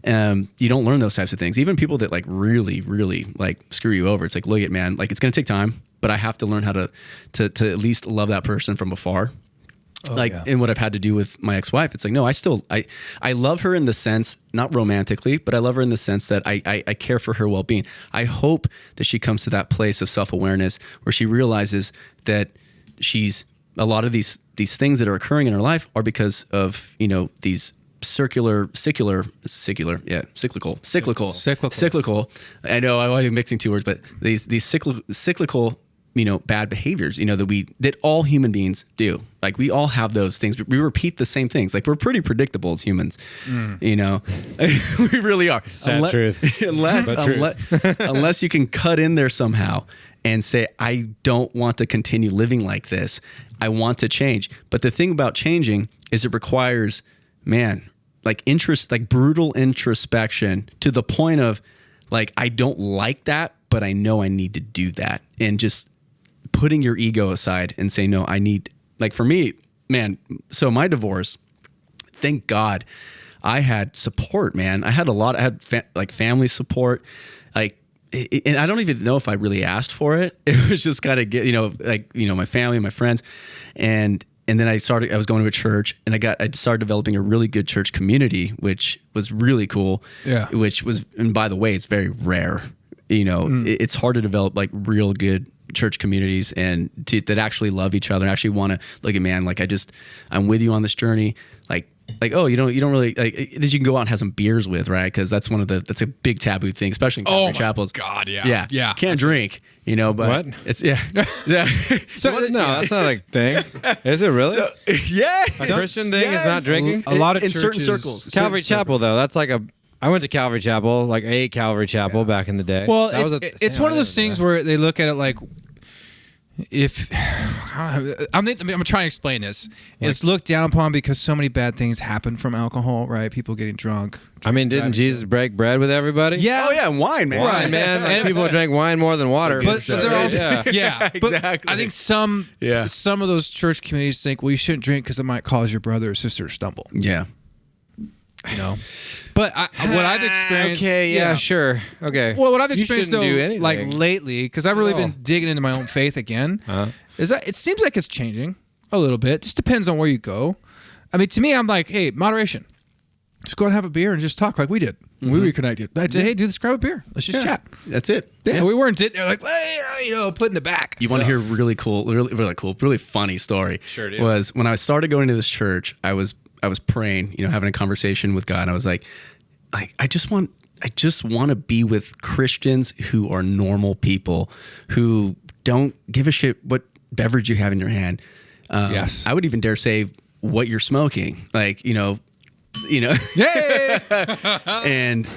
You don't learn those types of things. Even people that like really, really like screw you over. It's like, look at man, like it's going to take time, but I have to learn how to at least love that person from afar. And what I've had to do with my ex-wife, it's like, no, I love her in the sense, not romantically, but I love her in the sense that I care for her well-being. I hope that she comes to that place of self-awareness where she realizes that a lot of these things that are occurring in her life are because of, these cyclical. I know I'm mixing two words, but these cyclical, bad behaviors, that all human beings do. Like we all have those things. We repeat the same things. Like we're pretty predictable as humans, we really are.
Sad truth.
Unless you can cut in there somehow and say, I don't want to continue living like this. I want to change. But the thing about changing is it requires, brutal introspection to the point of like, I don't like that, but I know I need to do that. And just putting your ego aside and say, no, I need, like for me, man, so my divorce, thank God I had support, man. I had family support. And I don't even know if I really asked for it. It was just kind of my family, my friends. And then I was going to a church and I started developing a really good church community, which was really cool. Yeah. And by the way, it's very rare. It's hard to develop like real good church communities and that actually love each other and actually want to look at, man, like I'm with you on this journey. Like, oh, you don't really like that you can go out and have some beers with, right? Because that's that's a big taboo thing, especially in Calvary chapels.
God, yeah.
Can't drink, but
what?
It's yeah.
So no, that's not a thing. Is it really?
Yes,
a Christian thing is not drinking.
A lot of
in
churches,
certain circles.
Calvary Chapel though, that's like I went to Calvary Chapel, like a Calvary Chapel back in the day.
Well, it's one of those things where they look at it like, if I'm trying to explain this, it's looked down upon because so many bad things happen from alcohol, right? People getting drunk.
I mean, didn't Jesus break bread with everybody?
Yeah.
Oh yeah, and wine, man.
Wine, man. Like, people drank wine more than water.
But they're also,
exactly.
But I think some of those church communities think, well, you shouldn't drink because it might cause your brother or sister to stumble.
Yeah.
But what I've experienced,
sure, okay.
Well, what I've experienced though,
do anything.
like lately, because I've really been digging into my own faith again, is that it seems like it's changing a little bit. Just depends on where you go. I mean, to me, I'm like, hey, moderation. Just go and have a beer and just talk like we did when we reconnected. Hey, dude, let's grab a beer. Let's just chat.
That's it.
Yeah, we weren't sitting there like, hey, putting it back.
You want to hear a really cool, really funny story?
Sure do.
Was when I started going to this church, I was praying, having a conversation with God. And I was like, I just want to be with Christians who are normal people who don't give a shit what beverage you have in your hand.
Yes.
I would even dare say what you're smoking. Yeah. and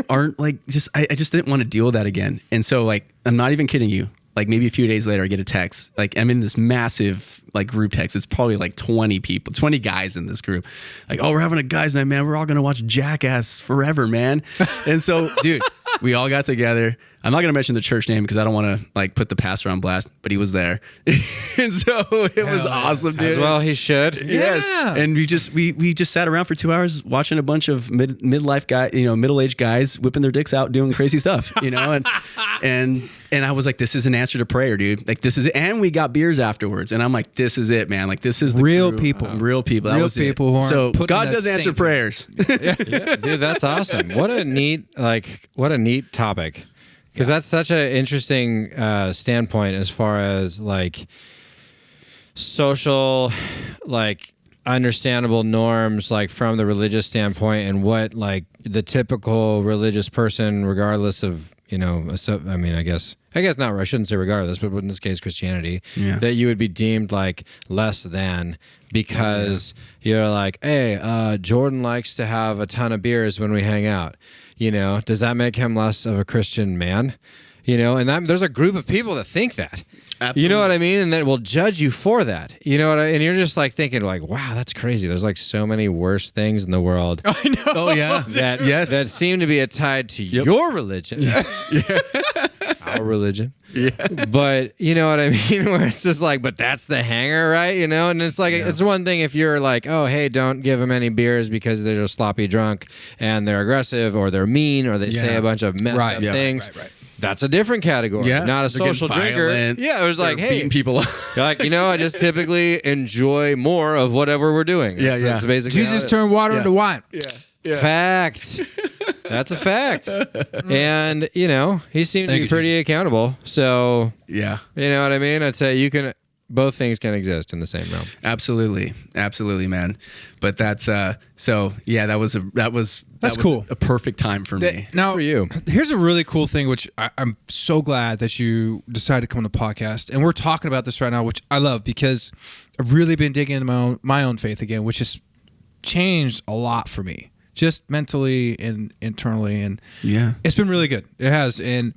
aren't like I just didn't want to deal with that again. And so I'm not even kidding you. Like maybe a few days later, I get a text. Like I'm in this massive group text. It's probably 20 people, 20 guys in this group. Like, oh, we're having a guys' night, man. We're all gonna watch Jackass forever, man. And so, dude, we all got together. I'm not gonna mention the church name because I don't want to put the pastor on blast, but he was there, and so it was awesome, dude.
As well, he should.
Yes.
Yeah.
And we just sat around for 2 hours watching a bunch of midlife guys, middle-aged guys whipping their dicks out doing crazy stuff, and I was like, this is an answer to prayer, dude. Like this is it. And we got beers afterwards, and I'm like, this is it, man. Like this is the
real
group.
people,
real people. That
real
was
people
it.
who aren't
so
putting
God
that
does answer
saint
prayers.
Yeah, dude, that's awesome. What a neat topic. Because that's such an interesting standpoint as far as social, understandable norms, from the religious standpoint, and what the typical religious person, regardless of I guess not. I shouldn't say regardless, but in this case, Christianity, that you would be deemed less than because you're hey, Jordan likes to have a ton of beers when we hang out. Does that make him less of a Christian man? And there's a group of people that think that.
Absolutely.
You know what I mean? And that will judge you for that. And you're just thinking wow, that's crazy. There's so many worse things in the world.
I know.
Oh yeah.
That seem to be tied to your religion. I our religion. Yeah. But you know what I mean? Where it's just like, but that's the hanger, right? You know? And it's like, it's one thing if you're like, oh, hey, don't give them any beers because they're just sloppy drunk and they're aggressive or they're mean or they say a bunch of messed up things. Right. That's a different category. Yeah. Not a social drinker. Yeah, it was like, hey,
beating people up.
Like, I just typically enjoy more of whatever we're doing. That's basically
Jesus turned water into wine.
Yeah. Fact. That's a fact. And, he seemed to be pretty accountable. So, you know what I mean? I'd say both things can exist in the same realm.
Absolutely, man. But that's that was
cool.
A perfect time for me.
Now,
for you,
here's a really cool thing, which I'm so glad that you decided to come on the podcast, and we're talking about this right now, which I love because I've really been digging into my own faith again, which has changed a lot for me, just mentally and internally, and it's been really good. It has, and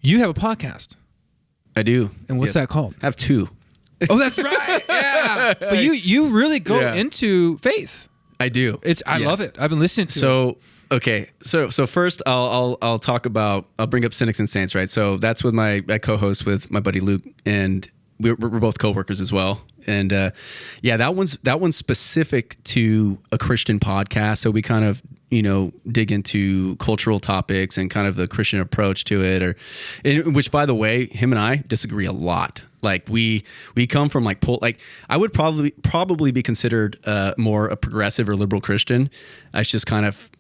you have a podcast.
I do.
And what's that called?
I have two.
Oh, that's right. Yeah. But you really go into faith.
I do.
I love it. I've been listening to it.
Okay. So first I'll talk about, I'll bring up Cynics and Saints, right? So that's with I co-host with my buddy Luke, and we're both co-workers as well. And that one's specific to a Christian podcast. So we kind of, dig into cultural topics and kind of the Christian approach to it, which, by the way, him and I disagree a lot. Like we come from I would probably be considered more a progressive or liberal Christian. That's just kind of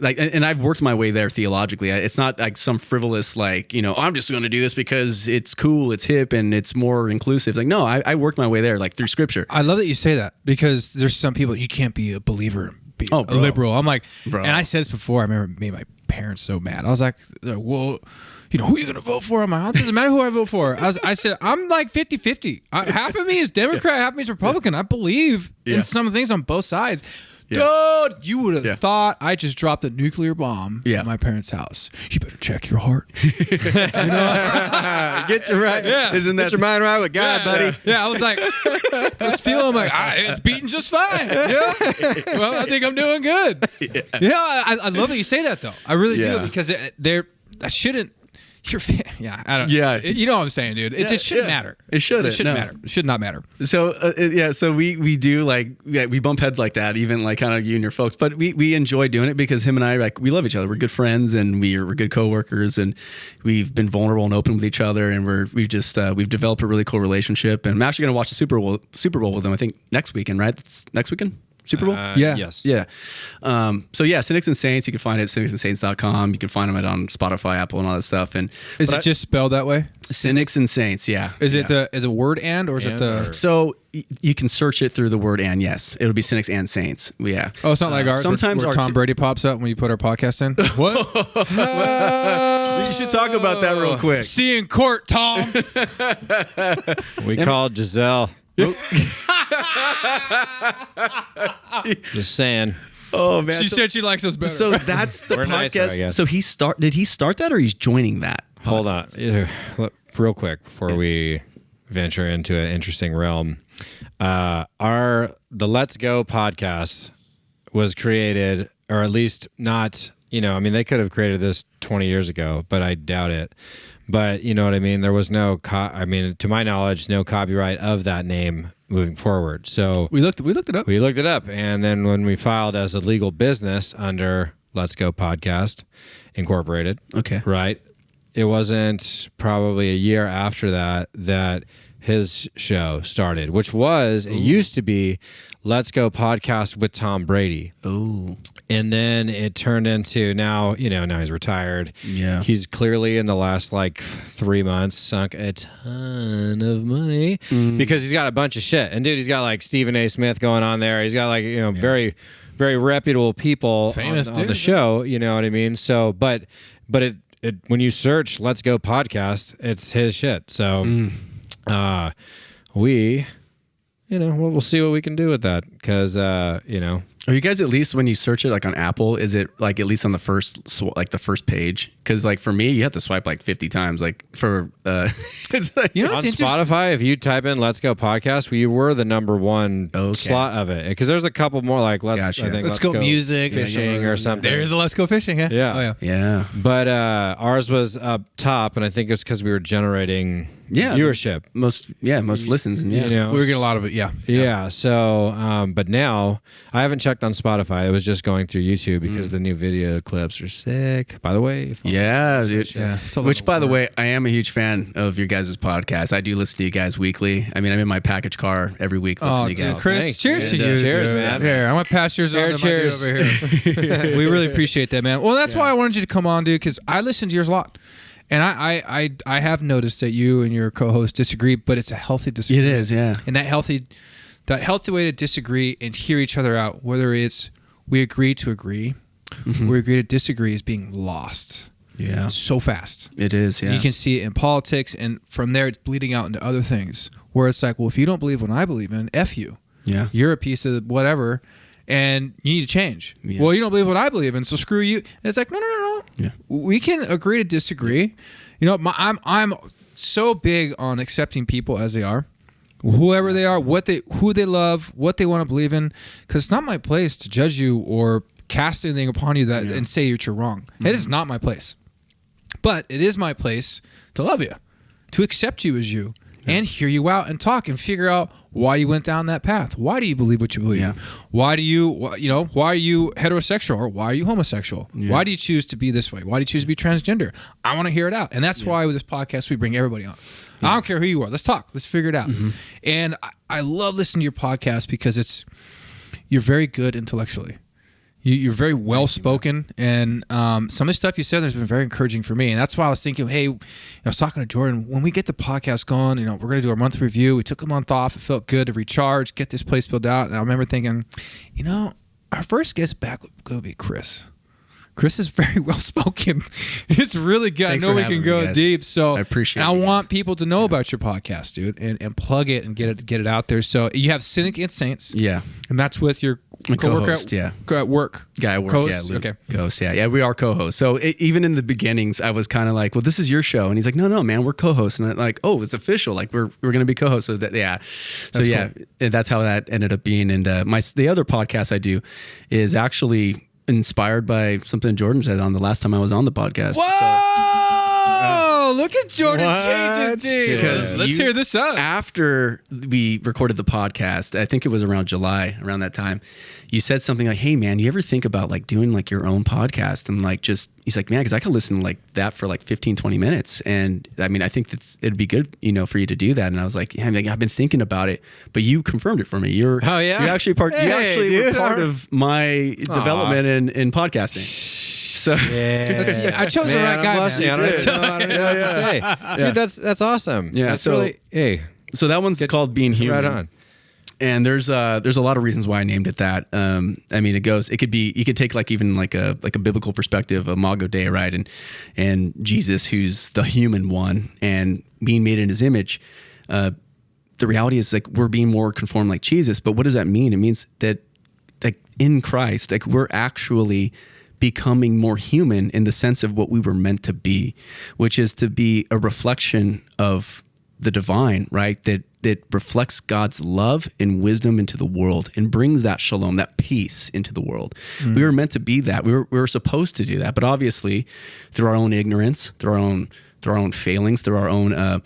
like, and I've worked my way there theologically. It's not like some frivolous, I'm just going to do this because it's cool, it's hip, and it's more inclusive. Like, no, I worked my way there, like through scripture.
I love that you say that because there's some people, you can't be a believer and be a liberal. I'm like, and I said this before, I remember made my parents so mad. I was like, well, who are you going to vote for? I'm like, it doesn't matter who I vote for. I said, I'm like 50-50. Half of me is Democrat, half of me is Republican. I believe in some things on both sides. Dude, you would have thought I just dropped a nuclear bomb at my parents' house. You better check your heart.
Get your right. Get your mind right with God, buddy.
Yeah, I was like, I was feeling like it's beating just fine. Yeah. Well, I think I'm doing good. I love that you say that though. I really do because I shouldn't. I don't. Yeah, you know what I'm saying, dude. It just shouldn't matter.
It shouldn't.
It shouldn't matter. It should not matter.
So so we do we bump heads like that, even like kind of you and your folks. But we enjoy doing it because him and I we love each other. We're good friends and we're good coworkers, and we've been vulnerable and open with each other, and we've developed a really cool relationship. And I'm actually going to watch the Super Bowl with them. I think next weekend, right? That's next weekend. Super Bowl?
Yes.
Yeah. Cynics and Saints, you can find it at cynicsandsaints.com. You can find them on Spotify, Apple, and all that stuff. And
is it just spelled that way?
Cynics and Saints, yeah.
Is it the word and, or is it the?
So you can search it through the word and, yes. It'll be Cynics and Saints. Yeah.
Oh, it's not like ours.
Sometimes
where Tom Brady pops up when you put our podcast in. What?
You should talk about that real quick.
See you in court, Tom.
We called Giselle. Just saying.
Oh man,
she said she likes us better.
So that's the
We're
podcast.
nicer, I guess.
So did he start that, or he's joining that?
Hold on, real quick before we venture into an interesting realm. The Let's Go podcast was created, or at least not. They could have created this 20 years ago, but I doubt it. But you know what I mean? There was no, to my knowledge, no copyright of that name moving forward. So
we looked it up.
We looked it up. And then when we filed as a legal business under Let's Go Podcast Incorporated.
Okay.
Right. It wasn't probably a year after that his show started, which was, it used to be Let's Go Podcast with Tom Brady.
Oh.
And then it turned into now he's retired.
Yeah.
He's clearly in the last 3 months sunk a ton of money because he's got a bunch of shit. And dude, he's got Stephen A. Smith going on there. He's got very, very reputable people
famous
on the show. You know what I mean? So, but it when you search Let's Go Podcast, it's his shit. So, we'll see what we can do with that because,
Are you guys at least when you search it like on Apple? Is it like at least on the first page? Because like for me, you have to swipe like 50 times. Like for it's like,
You know,
On
it's
Spotify, if you type in "Let's Go Podcast," we were the number one
Okay.
slot of it because there's a couple more like
Gotcha.
I think
Let's go music,
fishing or something.
There's a Let's Go Fishing. Yeah.
Yeah.
Oh, yeah.
yeah.
But ours was up top, and I think it's because we were generating viewership.
Most listens. And
You know,
We were getting a lot of it. Yeah.
Yeah. So, but now I haven't checked on Spotify. It was just going through YouTube because the new video clips are sick. By the way,
Yeah, dude.
Yeah. It's a lot
Which,
of
by the
work.
way, I am a huge fan of your guys' podcast. I do listen to you guys weekly. I mean, I'm in my package car every week listening
Oh,
to you
dude,
guys.
Chris,
Thanks,
cheers to
dude.
you.
Cheers,
dude.
man.
Here, I'm going to pass yours on to my dude
Cheers.
over here. We really appreciate that, man. Well, that's why I wanted you to come on, dude, because I listen to yours a lot. And I have noticed that you and your co-host disagree, but it's a healthy
It
disagreement.
is, yeah.
And that healthy way to disagree and hear each other out, whether it's we agree to agree, we agree to disagree, is being lost.
Yeah.
So fast.
It is, yeah.
You can see it in politics, and from there it's bleeding out into other things where it's like, well, if you don't believe what I believe in, F you.
Yeah.
You're a piece of whatever, and you need to change.
Yeah.
Well, you don't believe what I believe in, so screw you. And it's like, no.
Yeah.
We can agree to disagree. You know, I'm so big on accepting people as they are, whoever they are, who they love, what they want to believe in, because it's not my place to judge you or cast anything upon you that and say that you're wrong. It is not my place. But it is my place to love you, to accept you as you, and hear you out and talk and figure out why you went down that path. Why do you believe what you believe?
Yeah.
Why are you heterosexual or why are you homosexual?
Yeah.
Why do you choose to be this way? Why do you choose to be transgender? I want to hear it out. And that's why with this podcast, we bring everybody on. I don't care who you are. Let's talk. Let's figure it out. And I love listening to your podcast because you're very good intellectually. You're very well spoken, and some of the stuff you said has been very encouraging for me. And that's why I was thinking, hey, I was talking to Jordan, when we get the podcast going, we're going to do our monthly review. We took a month off. It felt good to recharge, get this place built out. And I remember thinking, our first guest back would go be Chris. Chris is very well spoken. It's really good.
Thanks
I know
for
we
having
can
me,
go
guys.
deep. So
I appreciate
and I
you
want people to know about your podcast, dude, and plug it and get it out there. So you have Cynics Saints.
Yeah.
And that's with your
My
coworker
co-host,
at work.
Guy at work,
Co-host?
yeah, Luke.
Okay.
Co-host, yeah, we are co-hosts. So even in the beginnings, I was kind of like, "Well, this is your show," and he's like, "No, man, we're co-hosts." And I'm like, "Oh, it's official. Like we're going to be co-hosts." So that, yeah, so
That's
and that's how that ended up being. And the other podcast I do is actually inspired by something Jordan said on the last time I was on the podcast.
Whoa! Look at Jordan
What?
changing things.
Because
Let's hear this out.
After we recorded the podcast, I think it was around July, around that time, you said something like, "Hey man, you ever think about like doing like your own podcast?" And like he's like, "Man, because I could listen to like that for like 15, 20 minutes. And I mean, I think it'd be good, for you to do that." And I was like, "Yeah, I've been thinking about it," but you confirmed it for me. You're
yeah?
You're actually part.
Hey,
you actually
dude.
were part of my development in podcasting. So
I chose the right guy,
blushing.
man.
I don't know what to say. Dude, that's awesome.
Yeah,
That's
so-
really, hey,
So that one's called Being Human.
right on.
And there's a lot of reasons why I named it that. I mean, you could take like even like a biblical perspective, Imago Dei, right? And Jesus, who's the human one and being made in his image. The reality is like we're being more conformed like Jesus. But what does that mean? It means that like in Christ, like we're actually becoming more human in the sense of what we were meant to be, which is to be a reflection of the divine, right? That reflects God's love and wisdom into the world and brings that shalom, that peace into the world. We were meant to be that. We were supposed to do that, but obviously through our own ignorance, through our own failings, through our own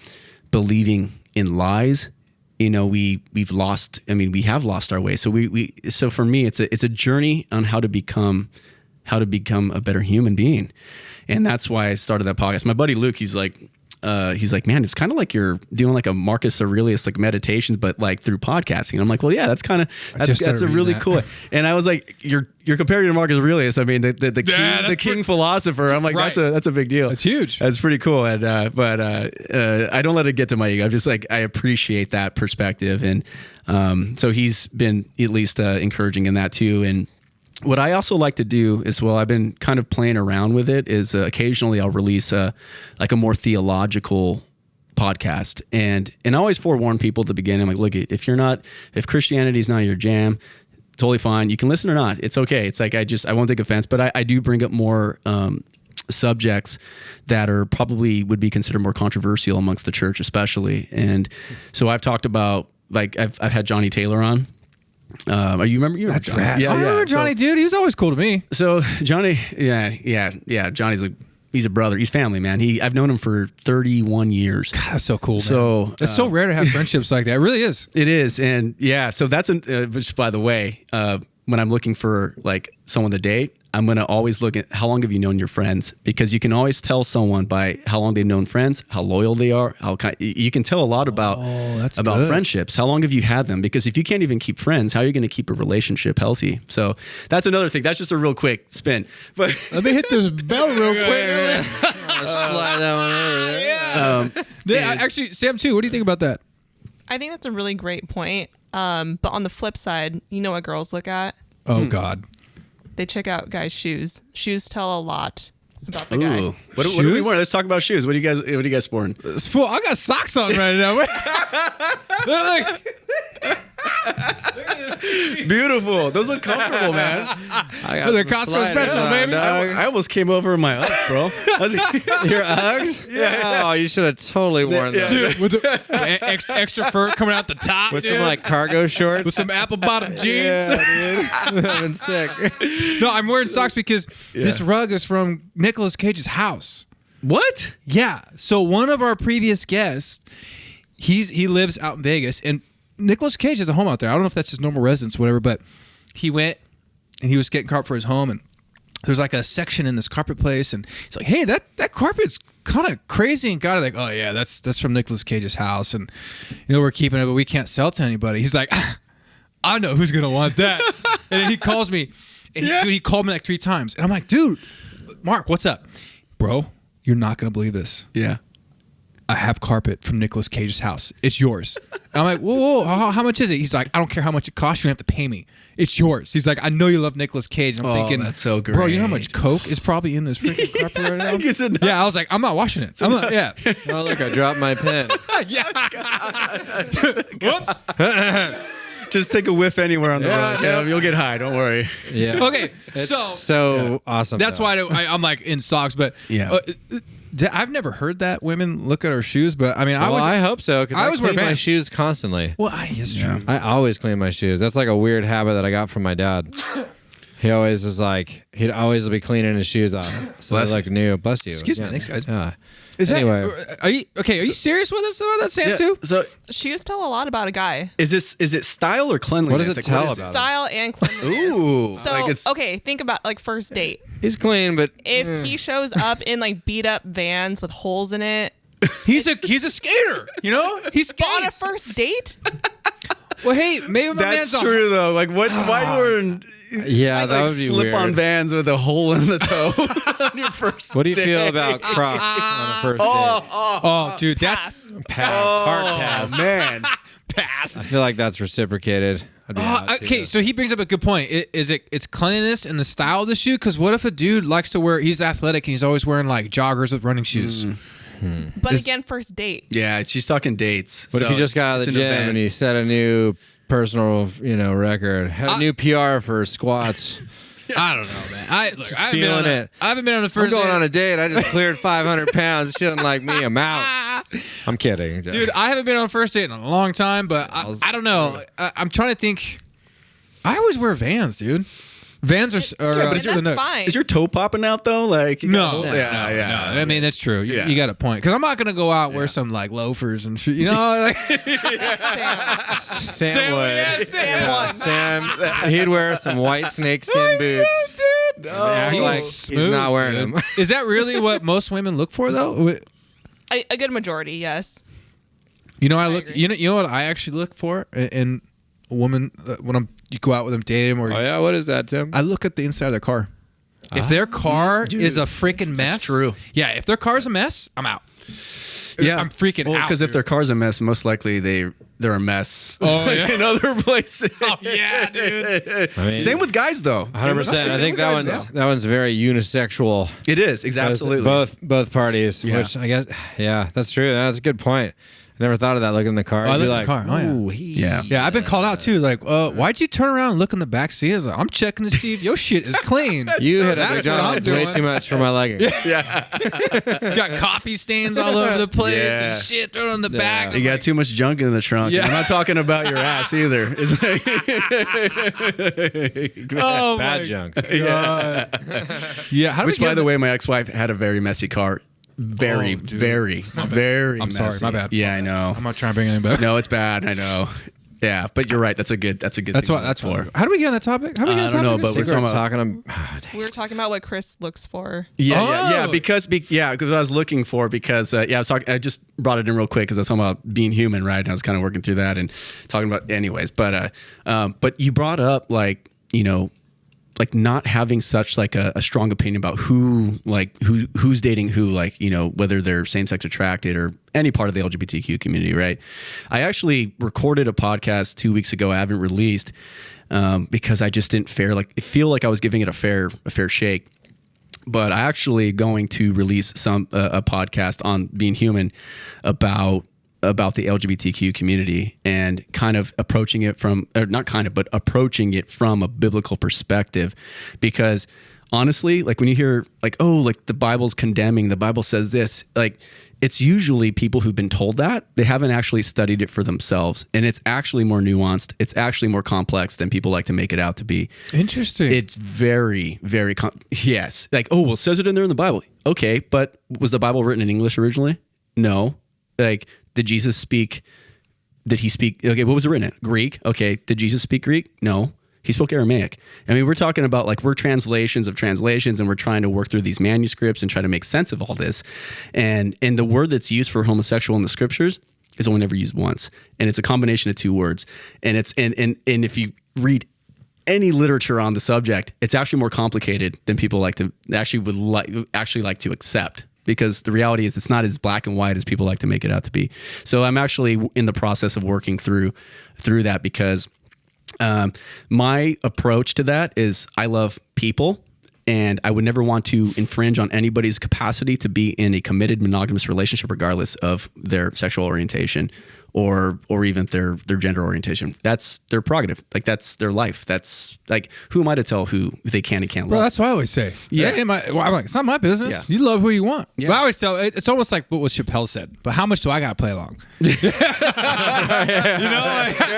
believing in lies, we have lost our way. So for me, it's a journey on how to become a better human being. And that's why I started that podcast. My buddy Luke, he's like, man, it's kind of like you're doing like a Marcus Aurelius like meditations, but like through podcasting. And I'm like, well, yeah, that's a really cool. And I was like, you're comparing to Marcus Aurelius. I mean, the king philosopher. I'm like,
Right.
that's a big deal.
That's huge.
That's pretty cool. And but I don't let it get to my ego. I'm just like, I appreciate that perspective. And so he's been at least encouraging in that too. And what I also like to do as well, I've been kind of playing around with it, is occasionally I'll release a more theological podcast. And I always forewarn people at the beginning, I'm like, look, if Christianity is not your jam, totally fine. You can listen or not. It's okay. It's like I won't take offense, but I do bring up more subjects that are probably would be considered more controversial amongst the church, especially. And so I've talked about, like, I've had Johnny Taylor on. You remember?
That's
Johnny?
rad.
Yeah,
I remember Johnny, dude. He was always cool to me.
So Johnny, yeah. Johnny's he's a brother. He's family, man. I've known him for 31 years.
God, that's so cool, man.
So
it's so rare to have friendships like that. It really is.
It is, and yeah. So that's which, by the way, when I'm looking for like someone to date, I'm going to always look at how long have you known your friends, because you can always tell someone by how long they've known friends, how loyal they are, you can tell a lot about
good.
friendships. How long have you had them? Because if you can't even keep friends, how are you going to keep a relationship healthy? So that's another thing. That's just a real quick spin. But
let me hit this bell real quick.
Slide that one over there.
Yeah, actually, Sam too. What do you think about that?
I think that's a really great point. But on the flip side, you know what girls look at?
Oh God.
They check out guys' shoes. Shoes tell a lot about the guy.
What do we want? Let's talk about shoes. What are you guys sporting?
Fool, I got socks on right now.
Beautiful. Those look comfortable, man.
I got
The
some
Costco
sliders
special,
on,
baby.
dog.
I almost came over in my Uggs, bro.
Your Uggs? Yeah. Oh, you should have totally worn those.
Dude, with the extra fur coming out the top,
With
dude.
some like cargo shorts.
with some apple bottom jeans.
Yeah, dude. I've been sick.
No, I'm wearing socks because this rug is from Nicolas Cage's house.
What?
Yeah. So one of our previous guests, he lives out in Vegas, and Nicolas Cage has a home out there. I don't know if that's his normal residence or whatever, but he went and he was getting carpet for his home, and there's like a section in this carpet place, and he's like, "Hey, that carpet's kind of crazy." And got it, like, "Oh yeah, that's from Nicolas Cage's house, and we're keeping it, but we can't sell it to anybody." He's like, "I know who's gonna want that." And then he calls me, and he called me like 3 times, and I'm like, "Dude, Mark, what's up, bro? You're not gonna believe this.
Yeah.
I have carpet from Nicolas Cage's house. It's yours." And I'm like, whoa, how much is it? He's like, "I don't care how much it costs. You don't have to pay me. It's yours." He's like, "I know you love Nicolas Cage." And I'm thinking,
that's so great.
bro, you know how much coke is probably in this freaking carpet right now? Yeah, I was like, I'm not washing it. I'm not, yeah.
Oh, look, I dropped my pen.
Whoops.
Just take a whiff anywhere on the road. Yeah, you'll get high. Don't worry.
Yeah.
Okay,
It's
so
so awesome.
that's
though.
why I'm like in socks, but
Yeah.
I've never heard that women look at our shoes, but I mean,
I hope so, because I
always wear
clean my
Vans.
shoes constantly.
well, it's true.
I always clean my shoes. That's like a weird habit that I got from my dad. He always is like, he'd always be cleaning his shoes off. So
Bless
they look new. Bless you.
Excuse me. Thanks, guys.
Yeah.
Is
Anyway.
that, are you serious with us about that, Sam, too?
So
Shoes tell a lot about a guy.
is it style or cleanliness?
What does it tell about him?
Style and cleanliness.
Ooh.
So,
like it's,
okay, think about like first date.
He's clean, but
If he shows up in like beat up Vans with holes in it
He's a skater, you know? He
on a
skates.
first date,
Well, hey, maybe my
that's
man's
true though. Like what? Why were
yeah, that
like
would be
slip
weird.
on Vans with a hole in the toe on your first?
What do you
day?
feel about Crocs on a first date?
Oh, dude, that's
Pass. Hard pass.
Man,
pass.
I feel like that's reciprocated. I'd be out to
Okay,
that.
so he brings up a good point. It's cleanliness and the style of the shoe? Because what if a dude likes to wear? He's athletic and he's always wearing like joggers with running shoes.
but again, first date.
yeah, she's talking dates.
What if you just got out of the gym and you set a new personal, record, had a new PR for squats?
I don't know, man. I haven't
feeling
been on
it.
I haven't been on the
I'm
first.
going
date.
on a date. I just cleared 500 pounds. She doesn't like me. I'm out. I'm kidding,
Dude, I haven't been on a first date in a long time, but I don't know. I'm trying to think. I always wear Vans, dude. Vans are
but
And
it's
that's
Sanooks.
fine.
Is your toe popping out though? Like
No,
yeah.
I mean that's true.
Yeah.
You got a point. Because I'm not gonna go out and wear some like loafers and shit. You know, like
Sam would.
Sam won.
Sam, he'd wear some white snakeskin boots.
dude.
Act
He's
like
smooth,
he's not wearing
dude.
them.
Is that really what most women look for, though?
A good majority, yes.
You know, I look.
agree.
You know what I actually look for in a woman when you go out with them, date them, or
Oh yeah, what is that, Tim?
I look at the inside of their car. If their car is a freaking mess,
true.
Yeah, if their car's a mess, I'm out.
Yeah,
I'm freaking out.
Because if their car's a mess, most likely they they're a mess.
Oh, yeah.
In other places.
Oh, yeah, dude.
I mean,
Same with guys, though.
100%. I think that one's very unisexual.
It is absolutely
Both parties.
Yeah.
Which I guess, yeah, that's true. That's a good point. I never thought of that. Looking in the car,
I
I'd be
look in
like,
the car. Oh, yeah.
"Ooh,
Yeah.
Yeah, I've been called out too. Like, why'd you turn around and look in the back seat? I was like, I'm checking to see if your shit is clean.
you hit a
That's what I'm
McDonald's way
doing.
too much for my ligging."
Got coffee stains all over the place
Yeah.
and shit thrown in the back.
You got too much junk in the trunk.
Yeah.
I'm not talking about your ass either. It's like,
Oh,
Bad
my
junk.
God. Yeah. How do
which,
we get
by the
in
way, my ex-wife had a very messy car. Very,
Oh, dude.
very
I'm sorry,
messy.
my bad.
Yeah, I know.
I'm not trying to bring anything back.
No, it's bad. I know. Yeah, but you're right. That's a good.
That's
thing
what.
to
That's
look
what. How do we get on that topic? How do we get on
I
that
don't know,
topic?
but
I think
we're
we're
talking
talking.
We were talking about what Chris looks for.
Yeah,
Oh.
because what I was looking for because I was talking. I just brought it in real quick because I was talking about being human, right? And I was kind of working through that and talking about, anyways. But you brought up like like not having such like a strong opinion about who's dating who, like whether they're same sex attracted or any part of the LGBTQ community, right? I actually recorded a podcast 2 weeks ago. I haven't released because I just didn't feel like I was giving it a fair shake. But I actually going to release a podcast on being human about the LGBTQ community and kind of approaching it from a biblical perspective, because honestly, like when you hear like, oh, like the Bible's condemning, the Bible says this, like it's usually people who've been told that. They haven't actually studied it for themselves, and it's actually more nuanced. It's actually more complex than people like to make it out to be.
Interesting.
It's very, very yes. Like, oh, well, it says it in there in the Bible. Okay, but was the Bible written in English originally? No. Like, did he speak? Okay, what was it written in? Greek. Okay, did Jesus speak Greek? No. He spoke Aramaic. I mean, we're talking about like we're translations of translations, and we're trying to work through these manuscripts and try to make sense of all this. And the word that's used for homosexual in the scriptures is only never used once, and it's a combination of two words. And it's and if you read any literature on the subject, it's actually more complicated than people like to like to accept. Because the reality is it's not as black and white as people like to make it out to be. So I'm actually in the process of working through that, because my approach to that is I love people, and I would never want to infringe on anybody's capacity to be in a committed monogamous relationship regardless of their sexual orientation or even their gender orientation. That's their prerogative. Like that's their life. That's like, who am I to tell who they can and can't
Bro,
love?
that's what I always say.
Yeah.
I'm like, it's not my business.
Yeah.
You love who you want.
Yeah.
But I always tell, it's almost like what Chappelle said. But how much do I got to play along? Like,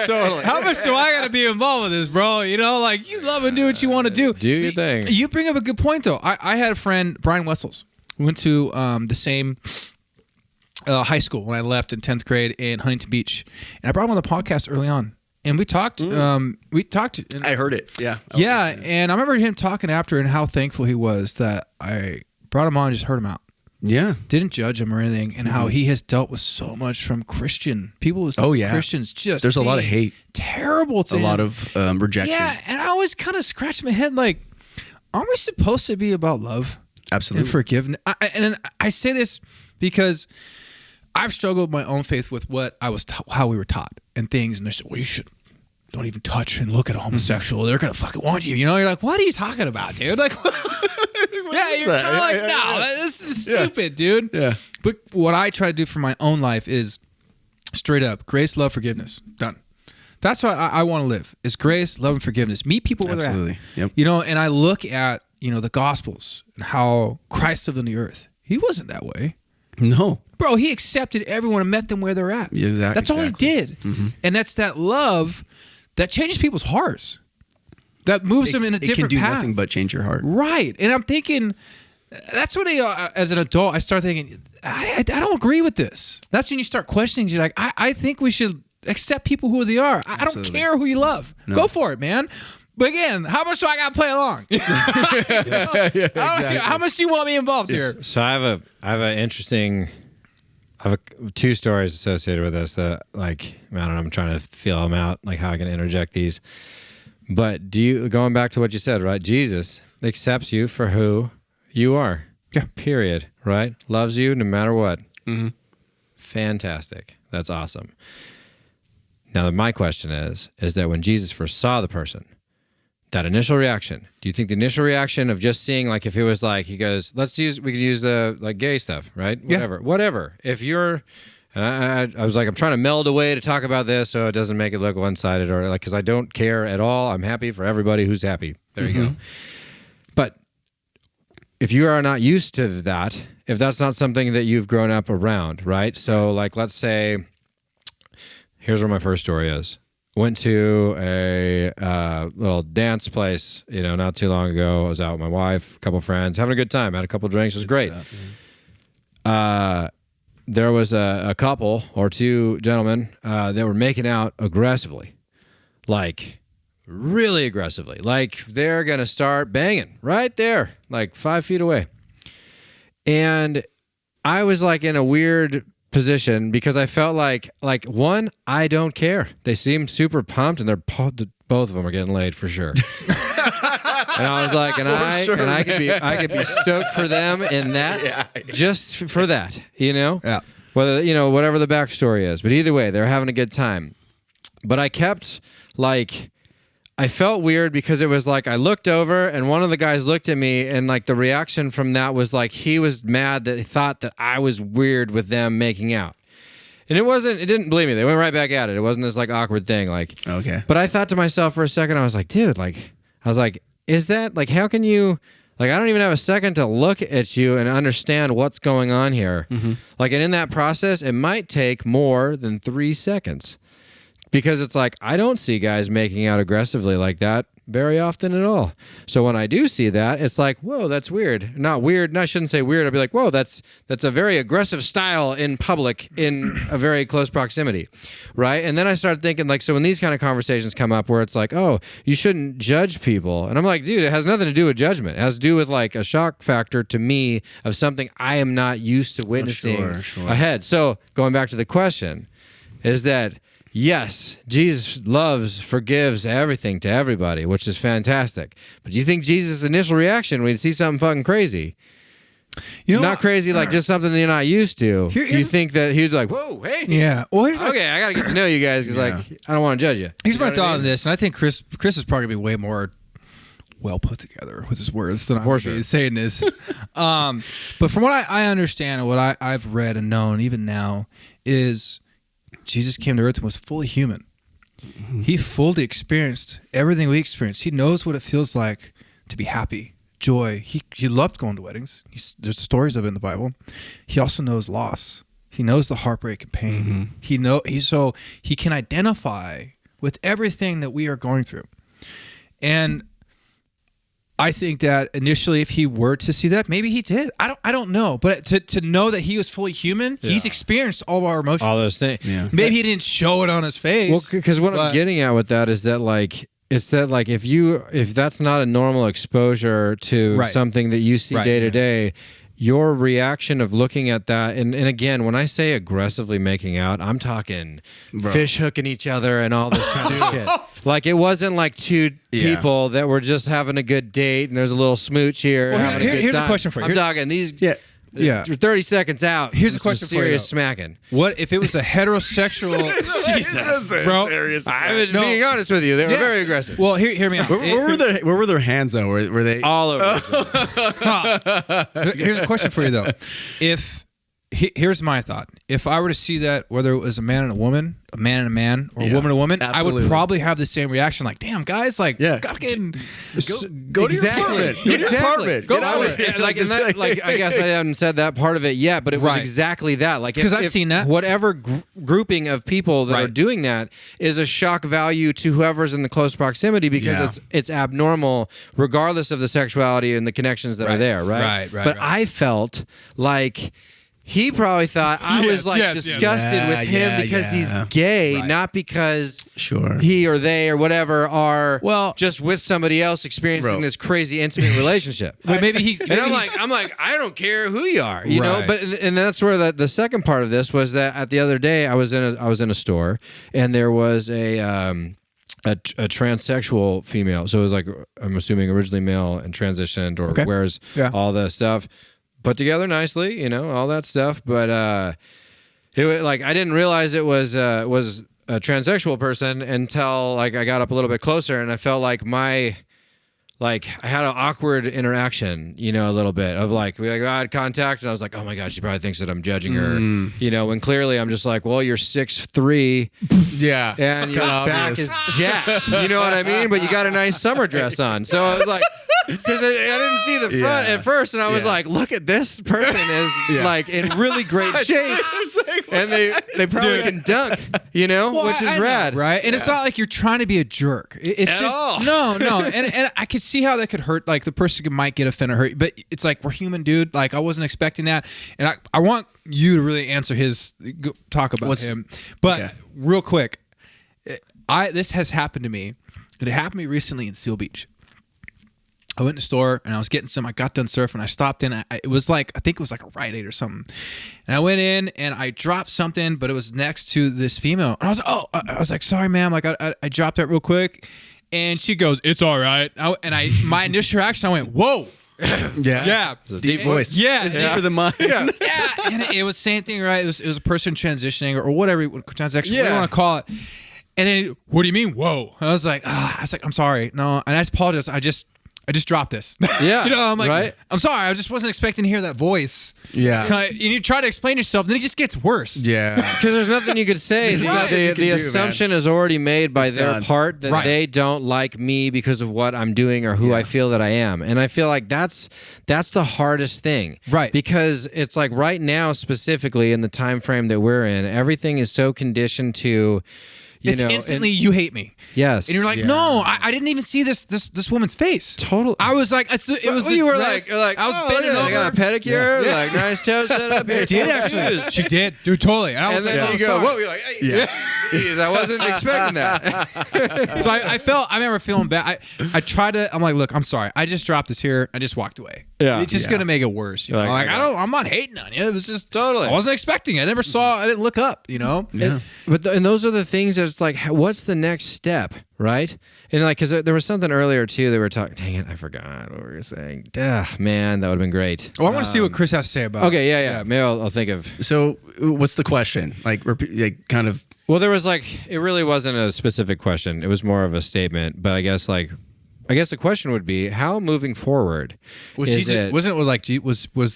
Totally.
how much do I got to be involved with this, bro? Like you love and do what you want to do.
Do your thing.
You bring up a good point, though. I had a friend, Brian Wessels. We went to the same high school when I left in 10th grade in Huntington Beach. And I brought him on the podcast early on. And we talked. And
I heard it. Yeah.
yeah, and I remember him talking after and how thankful he was that I brought him on and just heard him out.
Yeah.
Didn't judge him or anything, and how he has dealt with so much from Christian people. Christians just
There's a lot of
being
hate.
terrible to
A
him.
lot of rejection.
Yeah, and I always kind of scratch my head like, aren't we supposed to be about love
Absolutely.
and forgiveness? And I say this because I've struggled with my own faith with what I was how we were taught and things, and they said, well, you don't even touch and look at a homosexual. They're gonna fucking want you. You're like, what are you talking about, dude? Like, yeah, you're kind of like, no, this is stupid, dude.
Yeah.
But what I try to do for my own life is straight up grace, love, forgiveness. Done. That's how I want to live. Is grace, love, and forgiveness. Meet people where they're at.
Absolutely. Yep.
And I look at the Gospels and how Christ lived on the earth. He wasn't that way.
No.
Bro, he accepted everyone and met them where they're at.
Yeah, exactly.
That's all he did.
Mm-hmm.
And that's that love that changes people's hearts. That moves them in a different
path. It can do
path.
nothing but change your heart.
Right. And I'm thinking, that's when as an adult, I start thinking, I don't agree with this. That's when you start questioning. You're like, I think we should accept people who they are. I don't care who you love. No. Go for it, man. But again, how much do I got to play along? Exactly. How much do you want me involved here?
So I have two stories associated with this that, like, I don't know, I'm trying to feel them out, like how I can interject these. But going back to what you said, right? Jesus accepts you for who you are.
Yeah.
Period. Right? Loves you no matter what.
Mm-hmm.
Fantastic. That's awesome. Now, my question is that when Jesus first saw the person, that initial reaction, do you think the initial reaction of just seeing, like, if it was like, he goes, we could use the, like, gay stuff, right? Whatever. If you're, I was like, I'm trying to meld a way to talk about this so it doesn't make it look one-sided, or like, because I don't care at all. I'm happy for everybody who's happy. There you go. But if you are not used to that, if that's not something that you've grown up around, right? So, like, let's say, here's where my first story is. Went to a little dance place, not too long ago. I was out with my wife, a couple friends, having a good time. Had a couple drinks. It was great. There was a couple or two gentlemen that were making out aggressively, like really aggressively. Like they're going to start banging right there, like 5 feet away. And I was like in a weird position because I felt like one, I don't care. They seemed super pumped, and both of them are getting laid for sure. And I was like, and I could be stoked for them in that, just for that,
Yeah.
Whether whatever the backstory is, but either way, they're having a good time. But I kept I felt weird because it was like I looked over and one of the guys looked at me, and like the reaction from that was like he was mad that he thought that I was weird with them making out. And it didn't believe me. They went right back at it. It wasn't this like awkward thing. Like,
okay.
But I thought to myself for a second, I was like, dude, is that like, how can you, like, I don't even have a second to look at you and understand what's going on here. Mm-hmm. Like, and in that process, it might take more than 3 seconds. Because it's like, I don't see guys making out aggressively like that very often at all. So when I do see that, it's like, whoa, that's weird. Not weird, and I shouldn't say weird. I'd be like, whoa, that's a very aggressive style in public in a very close proximity, right? And then I started thinking, like, so when these kind of conversations come up where it's like, oh, you shouldn't judge people. And I'm like, dude, it has nothing to do with judgment. It has to do with like a shock factor to me of something I am not used to witnessing ahead. So going back to the question, is that yes, Jesus loves, forgives everything to everybody, which is fantastic. But do you think Jesus' initial reaction when you see something fucking crazy, not crazy like just something that you're not used to, do you think that he was like, whoa, hey?
Yeah. Well,
okay, I got to get to know you guys because like I don't want to judge you.
Here's my thought on this, and I think Chris is probably going to be way more well put together with his words than I'm saying this. But from what I understand and what I've read and known even now is Jesus came to earth and was fully human. Mm-hmm. He fully experienced everything we experience. He knows what it feels like to be happy, joy. He loved going to weddings. There's stories of it in the Bible. He also knows loss. He knows the heartbreak and pain. Mm-hmm. He can identify with everything that we are going through. And I think that initially, if he were to see that, maybe he did. I don't know, but to know that he was fully human, he's experienced all of our emotions,
all those things. Yeah.
Maybe he didn't show it on his face.
Well, because what I'm getting at with that is that if that's not a normal exposure to something that you see day to day, your reaction of looking at that, and again, when I say aggressively making out, I'm talking fish hooking each other and all this kind of shit. Like, it wasn't like two people that were just having a good date and there's a little smooch here.
Well, here's a question for you.
I'm talking these... Yeah. 30 seconds out.
Here's a question for you.
Serious smacking.
What if it was a heterosexual...
Jesus, bro.
I'm being honest with you. They were very aggressive.
Well, hear me out.
Where were their hands, though? Were they...
All over.
Here's a question for you, though. Here's my thought. If I were to see that, whether it was a man and a woman, a man and a man, or a woman and a woman, absolutely. I would probably have the same reaction. Like, damn, guys, like,
go
to
your apartment.
Exactly.
Go I guess I haven't said that part of it yet, but it was exactly that. Like,
because I've seen that.
Whatever grouping of people that are doing that is a shock value to whoever's in the close proximity because it's abnormal, regardless of the sexuality and the connections that are there. Right. But I felt like he probably thought I was disgusted with him because he's gay, not because he or they or whatever are just with somebody else experiencing this crazy intimate relationship.
But
I'm like, I don't care who you are, you know. But and that's where the second part of this was that the other day I was in a store and there was a transsexual female. So it was like, I'm assuming originally male and transitioned or wears all the stuff. Put together nicely, all that stuff. But it was like I didn't realize it was a transsexual person until like I got up a little bit closer and I felt like I had an awkward interaction, you know, a little bit of like, we had contact and I was like, oh my God, she probably thinks that I'm judging her, you know, when clearly I'm just like, well, you're 6'3",
Yeah.
and your back is jacked, you know what I mean? But you got a nice summer dress on. So I was like, because I didn't see the front at first, and I was like, look at this person is like in really great shape. And they probably can dunk, you know, which is rad.
Right? And it's not like you're trying to be a jerk. It's
At
just
all.
no. And I could see how that could hurt. Like the person might get offended or hurt, but it's like we're human, dude. Like I wasn't expecting that, and I want you to really answer talk about him. But real quick, this has happened to me. It happened to me recently in Seal Beach. I went to the store and I was getting some. I got done surfing. I stopped in. It was like, I think it was like a Rite Aid or something. And I went in and I dropped something, but it was next to this female. And I was like, I was like, sorry, ma'am. Like I dropped that real quick. And she goes, it's all right. My initial reaction, I went, whoa. Yeah.
It's a deep voice.
Yeah.
It's deeper than mine.
Yeah. And it was same thing, right? It was a person transitioning or whatever, transaction, whatever you want to call it. And then, what do you mean? Whoa. And I was like, I'm sorry. No. And I apologize. I just dropped this.
Yeah.
You know, I'm like,
right?
I'm sorry. I just wasn't expecting to hear that voice.
Yeah.
And you try to explain yourself, then it just gets worse.
Yeah.
Because there's nothing you could say. The assumption is already made by their part that they don't like me because of what I'm doing or who I feel that I am. And I feel like that's the hardest thing.
Right.
Because it's like right now, specifically in the time frame that we're in, everything is so conditioned to...
It's instantly you hate me.
Yes.
And you're like, no, I didn't even see this woman's face.
Totally.
I was like, it was.
You were
dress.
like,
I was bending over.
I got a pedicure, like nice toes set up here.
She did actually. She did, dude. Totally. And I was
And
like,
then you go, whoa! You're like, hey, geez, I wasn't expecting that.
So I remember feeling bad. I tried to. I'm like, look, I'm sorry. I just dropped this here. I just walked away.
Yeah.
It's just gonna make it worse. You know?
Like,
I'm not hating on you. It was just
Totally.
I wasn't expecting it. I never saw. I didn't look up. You know.
Yeah.
And those are the things that it's like, what's the next step, right? And like, because there was something earlier too. They were talking. Dang it, I forgot what we were saying. Man, that would have been great.
Oh, I want to see what Chris has to say about.
Okay, yeah. Maybe I'll think of.
So, what's the question? Like kind of.
Well, there was like, it really wasn't a specific question. It was more of a statement. But I guess the question would be, how moving forward
Was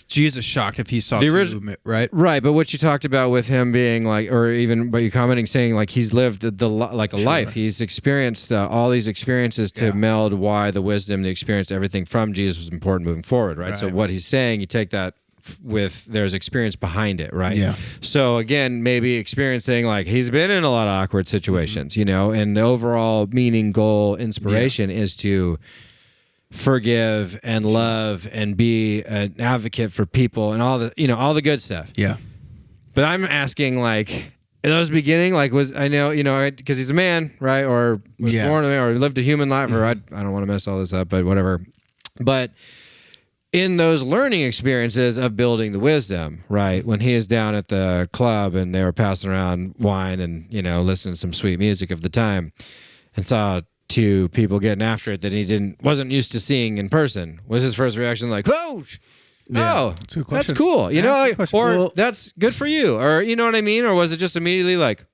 Jesus shocked if he saw
The
two
orig-
movement, right?
Right, but what you talked about with him being like, or even by you commenting saying like he's lived like a life, he's experienced all these experiences to meld why the wisdom, the experience, everything from Jesus was important moving forward, right? So what he's saying, you take that with there's experience behind it, right?
Yeah.
So again, maybe experiencing like he's been in a lot of awkward situations, you know, and the overall meaning, goal, inspiration is to forgive and love and be an advocate for people and all the good stuff.
Yeah.
But I'm asking like in those beginning, like was I know, you know, because he's a man, right? Or was born a man or lived a human life, or I don't want to mess all this up, but whatever. But in those learning experiences of building the wisdom, right? When he is down at the club and they were passing around wine and, you know, listening to some sweet music of the time and saw two people getting after it that he wasn't used to seeing in person, was his first reaction like, whoa, oh, that's cool. You know, like, or that's good for you. Or, you know what I mean? Or was it just immediately like,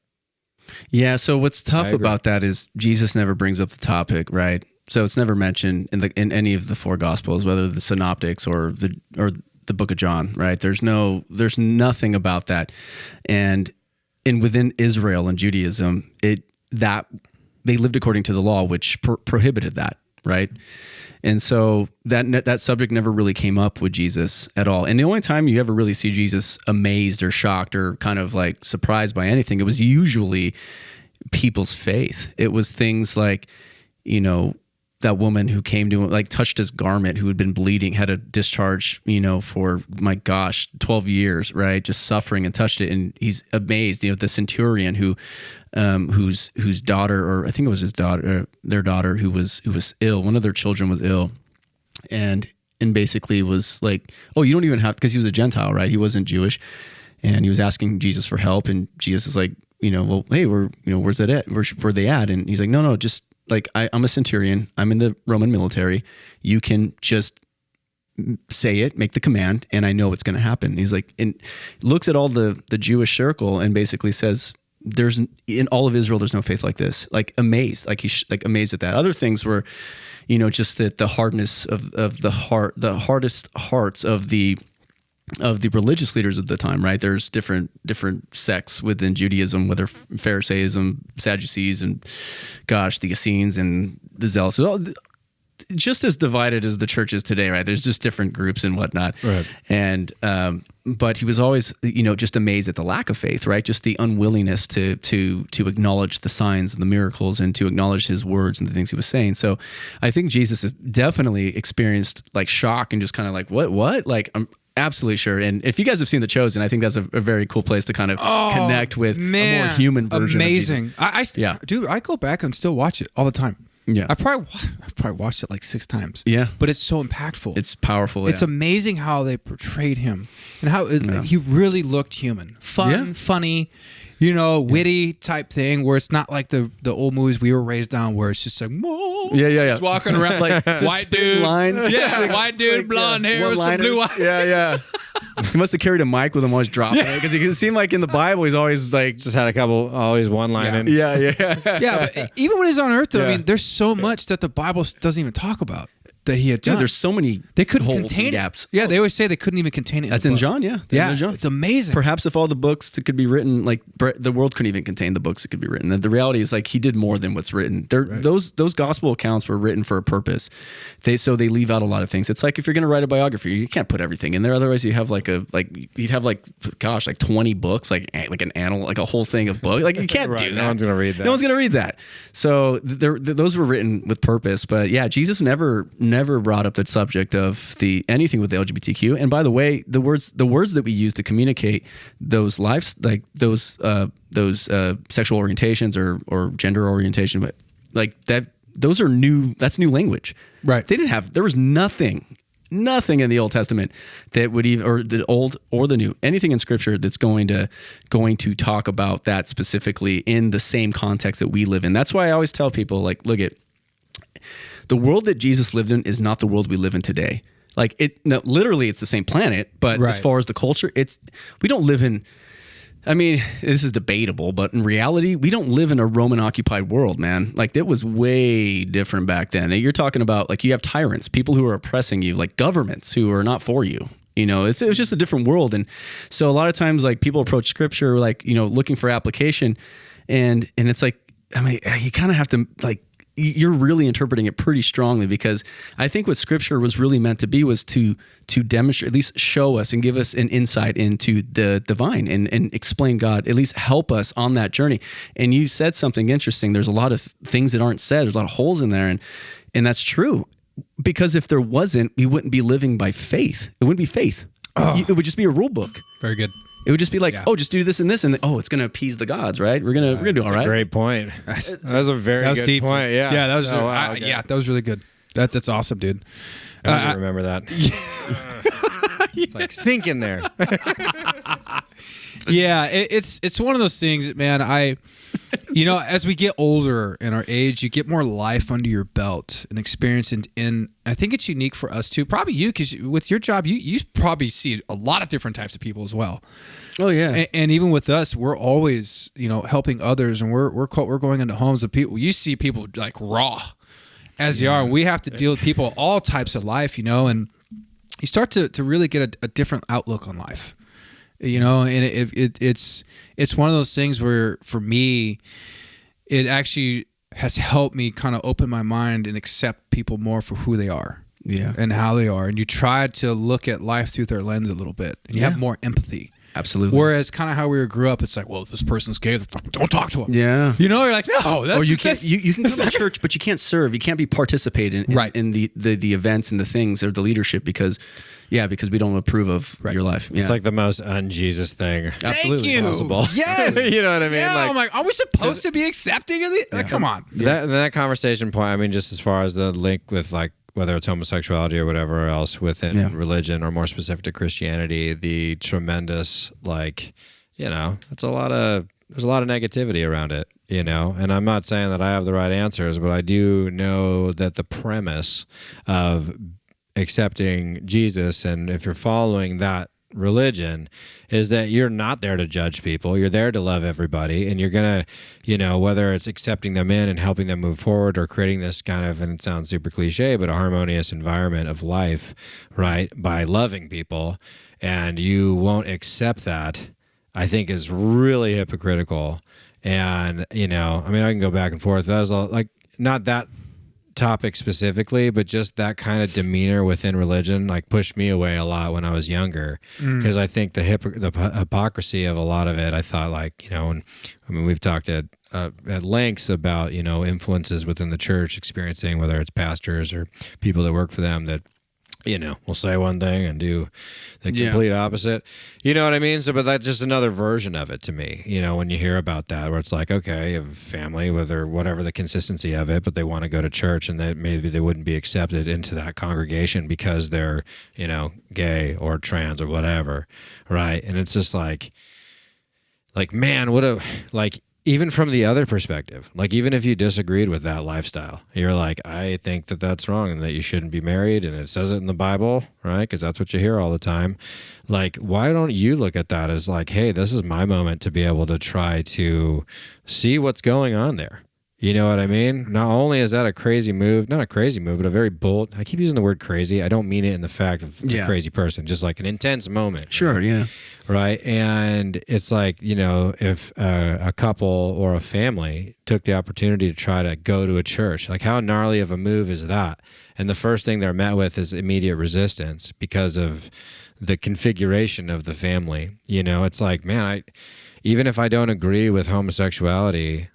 yeah. So what's tough about that is Jesus never brings up the topic, right? So it's never mentioned in any of the four gospels, whether the synoptics or the book of John, right? There's nothing about that. And within Israel and Judaism, that they lived according to the law, which prohibited that, right? And so that subject never really came up with Jesus at all. And the only time you ever really see Jesus amazed or shocked or kind of like surprised by anything, it was usually people's faith. It was things like, you know, that woman who came to him, like touched his garment, who had been bleeding, had a discharge, you know, for, my gosh, 12 years, right? Just suffering, and touched it. And he's amazed, you know, the centurion whose daughter, or I think it was his daughter, their daughter who was ill. One of their children was ill. And basically was like, oh, you don't even have, because he was a Gentile, right? He wasn't Jewish. And he was asking Jesus for help. And Jesus is like, you know, well, hey, where's that at? Where they at? And he's like, no, just, like, I'm a centurion. I'm in the Roman military. You can just say it, make the command, and I know what's going to happen. He's like, and looks at all the Jewish circle and basically says, there's in all of Israel, there's no faith like this. Like amazed, like he's like amazed at that. Other things were, just that the hardness of the heart, the hardest hearts of the religious leaders of the time, right? There's different sects within Judaism, whether Pharisaism, Sadducees, and the Essenes and the Zealots. So just as divided as the church is today, right? There's just different groups and whatnot.
Right.
And but he was always, just amazed at the lack of faith, right? Just the unwillingness to acknowledge the signs and the miracles and to acknowledge his words and the things he was saying. So I think Jesus definitely experienced like shock and just kind of like, what? Like, I'm absolutely sure. And if you guys have seen The Chosen, I think that's a very cool place to kind of connect with a more human version.
Amazing.
Yeah.
Dude, I go back and still watch it all the time.
Yeah.
I've probably watched it like 6 times.
Yeah.
But it's so impactful.
It's powerful.
It's amazing how they portrayed him and how he really looked human. Fun, funny, witty type thing where it's not like the old movies we were raised on where it's just like, whoa.
Yeah.
Just walking around like white dude.
Lines.
Yeah, white dude, blonde hair with some blue eyes.
Yeah. He must have carried a mic with him while he's dropping it because it seemed like in the Bible he's always like
Just had a couple, always one line in.
Yeah.
Yeah, but even when he's on earth, though, I mean, there's so much that the Bible doesn't even talk about that he had done.
Dude, there's so many
they couldn't
holes
contain
and
it.
gaps.
Yeah, they always say they couldn't even contain it.
That's in John, yeah.
Yeah,
in John.
it's amazing.
Perhaps if all the books that could be written, like the world couldn't even contain the books that could be written. The reality is like he did more than what's written. Those gospel accounts were written for a purpose. So they leave out a lot of things. It's like if you're going to write a biography, you can't put everything in there. Otherwise, you have like 20 books, like an animal, like a whole thing of books. Like you can't do that.
No one's going to read that.
No one's going to read that. So those were written with purpose. But yeah, Jesus never brought up the subject of anything with the LGBTQ. And by the way, the words that we use to communicate those lives, like those sexual orientations or gender orientation, but like that, those are new. That's new language,
right?
There was nothing in the Old Testament that would even, or the Old or the New, anything in Scripture that's going to talk about that specifically in the same context that we live in. That's why I always tell people, like, look at the world that Jesus lived in is not the world we live in today. Like literally it's the same planet, but as far as the culture, we don't live in, I mean, this is debatable, but in reality, we don't live in a Roman occupied world, man. Like it was way different back then. And you're talking about like, you have tyrants, people who are oppressing you, like governments who are not for you. It was just a different world. And so a lot of times like people approach Scripture, like, looking for application and it's like, I mean, you kind of have to like, you're really interpreting it pretty strongly because I think what Scripture was really meant to be was to demonstrate, at least show us and give us an insight into the divine and explain God, at least help us on that journey. And you said something interesting. There's a lot of things that aren't said. There's a lot of holes in there. And that's true because if there wasn't, we wouldn't be living by faith. It wouldn't be faith. It would just be a rule book.
Very good.
It would just be like, just do this and this, and it's going to appease the gods, right? We're gonna do all right.
Great point. That was a very good
deep
point. Yeah,
that was that was really good. That's awesome, dude.
I remember that. It's like sink in there.
Yeah, it's one of those things, man. As we get older in our age, you get more life under your belt and experience. And I think it's unique for us too. Probably you, because with your job, you probably see a lot of different types of people as well.
Oh yeah.
And even with us, we're always helping others, and we're going into homes of people. You see people like raw as they are, and we have to deal with people all types of life, and you start to really get a different outlook on life. And it's one of those things where for me, it actually has helped me kind of open my mind and accept people more for who they are, and how they are. And you try to look at life through their lens a little bit, and you have more empathy.
Absolutely.
Whereas kind of how we grew up, it's like, well, if this person's gay, don't talk to him.
Yeah.
You're like, no, that's
or you can't. You can come to church, but you can't serve. You can't be participating in the events and the things or the leadership because we don't approve of your life. Yeah.
It's like the most un-Jesus thing.
Absolutely
possible.
Yes.
You know what I mean?
Yeah, I'm like, are we supposed to be accepting of the? Come on.
That conversation point, I mean, just as far as the link with like whether it's homosexuality or whatever else within religion, or more specific to Christianity, the tremendous there's a lot of negativity around it, and I'm not saying that I have the right answers, but I do know that the premise of accepting Jesus, and if you're following that religion is that you're not there to judge people. You're there to love everybody. And you're going to, whether it's accepting them in and helping them move forward or creating this kind of, and it sounds super cliche, but a harmonious environment of life, right? By loving people. And you won't accept that, I think is really hypocritical. And, I can go back and forth. That was not that topic specifically, but just that kind of demeanor within religion pushed me away a lot when I was younger, because I think the hypocrisy of a lot of it, I thought we've talked at lengths about influences within the church experiencing, whether it's pastors or people that work for them, that will say one thing and do the complete opposite. You know what I mean? So, but that's just another version of it to me, when you hear about that, where it's like, okay, you have a family, whether whatever the consistency of it, but they want to go to church, and that maybe they wouldn't be accepted into that congregation because they're, gay or trans or whatever. Right. And it's just like, man, even from the other perspective, even if you disagreed with that lifestyle, you're like, I think that that's wrong and that you shouldn't be married, and it says it in the Bible, right? Because that's what you hear all the time. Why don't you look at that as hey, this is my moment to be able to try to see what's going on there. You know what I mean? Not only is that a crazy move, not a crazy move, but a very bold, I keep using the word crazy. I don't mean it in the fact of a crazy person, just an intense moment.
Sure, yeah.
Right. And it's if a couple or a family took the opportunity to try to go to a church, how gnarly of a move is that? And the first thing they're met with is immediate resistance because of the configuration of the family. It's man, even if I don't agree with homosexuality,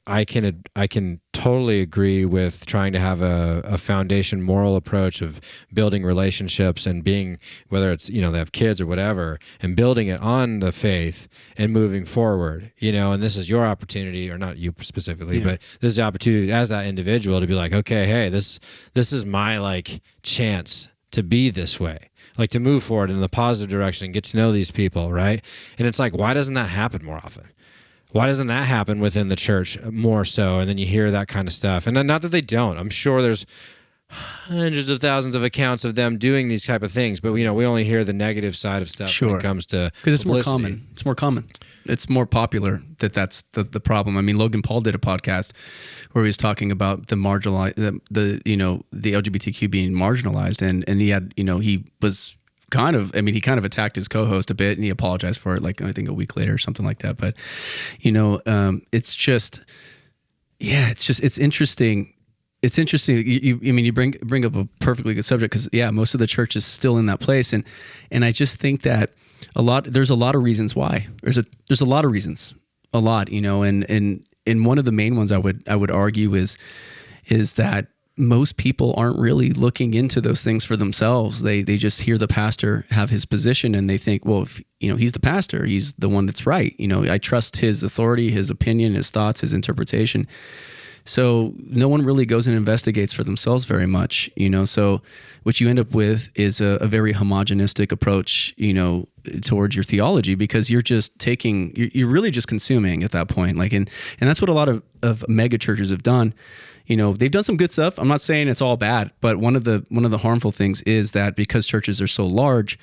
I can totally agree with trying to have a foundation moral approach of building relationships and being, whether it's, they have kids or whatever, and building it on the faith and moving forward, and this is your opportunity, or not you specifically, but this is the opportunity as that individual to be okay, hey, this is my chance to be this way. To move forward in the positive direction and get to know these people, right? And it's why doesn't that happen more often? Why doesn't that happen within the church more so? And then you hear that kind of stuff. And then, not that they don't. I'm sure there's hundreds of thousands of accounts of them doing these type of things, but we only hear the negative side of stuff when it comes to
because it's more common. It's more common. It's more popular that's the problem. I mean, Logan Paul did a podcast where he was talking about the the LGBTQ being marginalized, and he had he was kind of attacked his co-host a bit, and he apologized for it I think a week later or something like that. But it's just it's interesting. It's interesting. You bring up a perfectly good subject, because most of the church is still in that place, and I just think that there's a lot of reasons why. There's a lot of reasons, and one of the main ones I would argue is that most people aren't really looking into those things for themselves. They just hear the pastor have his position, and they think, well, if he's the pastor, he's the one that's right. I trust his authority, his opinion, his thoughts, his interpretation. So no one really goes and investigates for themselves very much, So what you end up with is a very homogenistic approach, towards your theology, because you're really just consuming at that point. And that's what a lot of mega churches have done. They've done some good stuff. I'm not saying it's all bad, but one of the harmful things is that because churches are so large,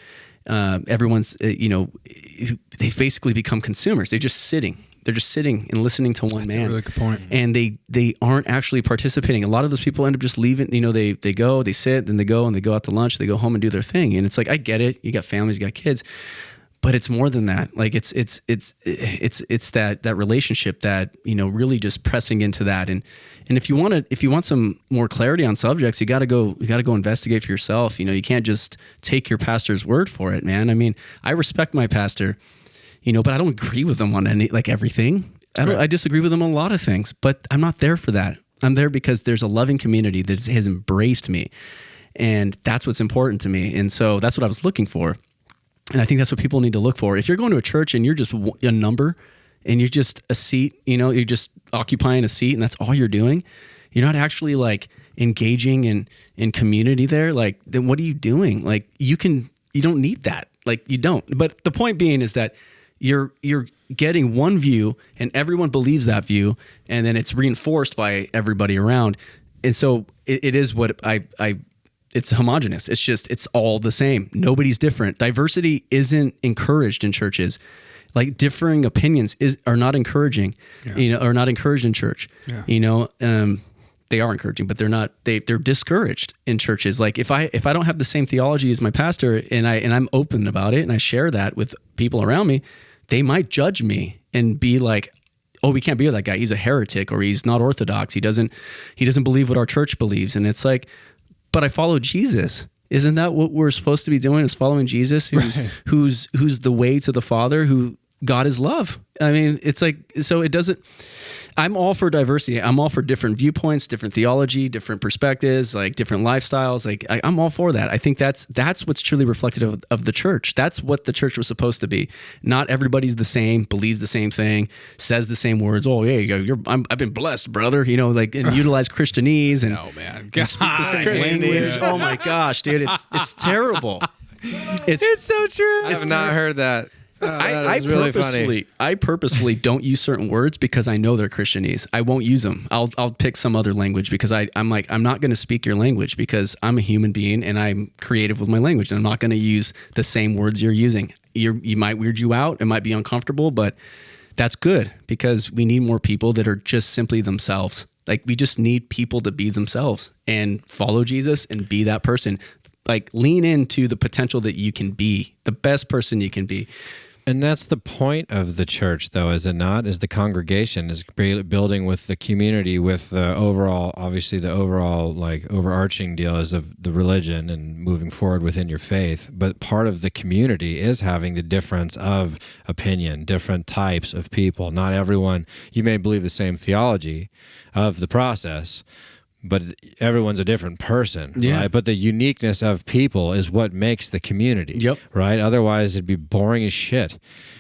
everyone's, they've basically become consumers. They're just sitting and listening to one man.
That's a really good point.
And they aren't actually participating. A lot of those people end up just leaving. They go, they sit, then they go, and they go out to lunch. They go home and do their thing. And it's I get it. You got families, you got kids, but it's more than that. It's that relationship that really just pressing into that. And if you want some more clarity on subjects, you got to go investigate for yourself. You can't just take your pastor's word for it, man. I mean, I respect my pastor, but I don't agree with them on everything. I disagree with them on a lot of things, but I'm not there for that. I'm there because there's a loving community that has embraced me, and that's what's important to me. And so that's what I was looking for. And I think that's what people need to look for. If you're going to a church and you're just a number and you're just a seat, you're just occupying a seat and that's all you're doing, you're not actually engaging in community there, then what are you doing? You don't need that. You don't. But the point being is that you're getting one view and everyone believes that view, and then it's reinforced by everybody around. And so it is what I it's homogenous. It's all the same. Nobody's different. Diversity isn't encouraged in churches. Like differing opinions are not encouraging, are not encouraged in church. Yeah. They are encouraging, but they're not. They're discouraged in churches. Like if I don't have the same theology as my pastor, and I'm open about it, and I share that with people around me, they might judge me and be like, "Oh, we can't be with that guy. He's a heretic, or he's not orthodox. He doesn't believe what our church believes." And it's like, but I follow Jesus. Isn't that what we're supposed to be doing? Is following Jesus, who's the way to the Father, who God is love. I mean, it's like, so it doesn't. I'm all for diversity. I'm all for different viewpoints, different theology, different perspectives, like different lifestyles. Like I'm all for that. I think that's what's truly reflective of the church. That's what the church was supposed to be. Not everybody's the same, believes the same thing, says the same words. Oh, yeah, you go. I've been blessed, brother. Like, and utilize Christianese and,
oh man,
and speak the same language. Oh my gosh, dude, it's terrible.
It's so true. I have not heard that.
I purposefully don't use certain words because I know they're Christianese. I won't use them. I'll pick some other language because I'm not going to speak your language because I'm a human being and I'm creative with my language, and I'm not going to use the same words you're using. You might weird you out. It might be uncomfortable, but that's good because we need more people that are just simply themselves. Like we just need people to be themselves and follow Jesus and be that person. Like lean into the potential that you can be, the best person you can be.
And that's the point of the church, though, is it not? Is the congregation, is building with the community, with the overall, obviously the overall like overarching deal is of the religion and moving forward within your faith. But part of the community is having the difference of opinion, different types of people. Not everyone, you may believe the same theology of the process, but everyone's a different person, right? But the uniqueness of people is what makes the community, right? Otherwise, it'd be boring as shit.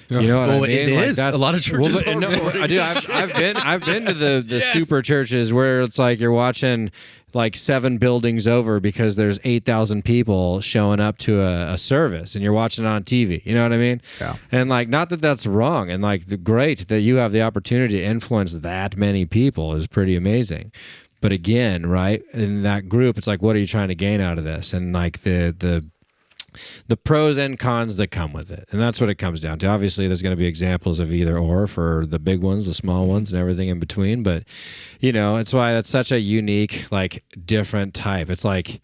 You know what I mean?
It is. A lot of churches are boring as shit.
I've been to the super churches where it's like you're watching like 7 buildings over because there's 8,000 people showing up to a service, and you're watching it on TV. You know what I mean?
Yeah.
And like, not that that's wrong, and like great that you have the opportunity to influence that many people is pretty amazing. But again, right, in that group, it's like, what are you trying to gain out of this? And like the pros and cons that come with it. And that's what it comes down to. Obviously, there's going to be examples of either or for the big ones, the small ones, and everything in between. But, it's why that's such a unique, like, different type. It's like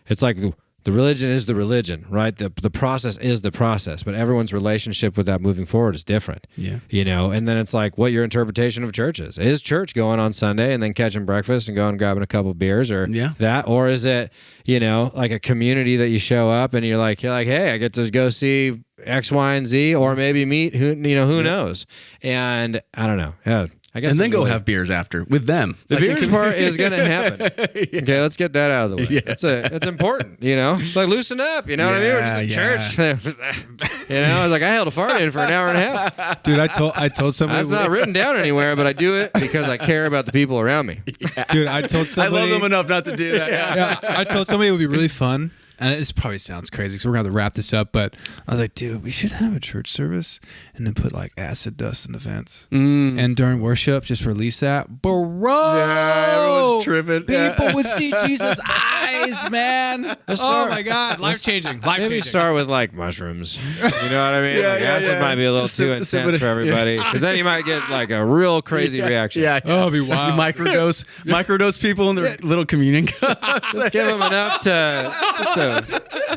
the religion is the religion, right? The process is the process, but everyone's relationship with that moving forward is different.
Yeah.
And then it's like what your interpretation of church is. Is church going on Sunday and then catching breakfast and going and grabbing a couple of beers or that? Or is it, like a community that you show up and you're like, hey, I get to go see X, Y, and Z, or maybe meet who knows? And I don't know. Yeah. I guess
and then go have beers after with them.
The beers part is going to happen. Okay, let's get that out of the way. It's important, It's like loosen up, you know what I mean? We're just at church. I was like, I held a fart in for an hour and a half.
Dude, I told somebody.
That's not written down anywhere, but I do it because I care about the people around me.
Dude, I told somebody.
I love them enough not to do that.
I told somebody it would be really fun. And it probably sounds crazy because we're going to have to wrap this up, but I was like, dude, we should have a church service and then put like acid dust in the vents. And during worship, just release that. Bro!
Yeah, everyone's tripping.
People would see Jesus' eyes, man. Oh my God. Life-changing.
Maybe start with like mushrooms. You know what I mean? Acid might be a little too intense for everybody. Because then you might get like a real crazy reaction.
Oh, it'd be wild.
Microdose people in their little communion cups.
Just give them enough to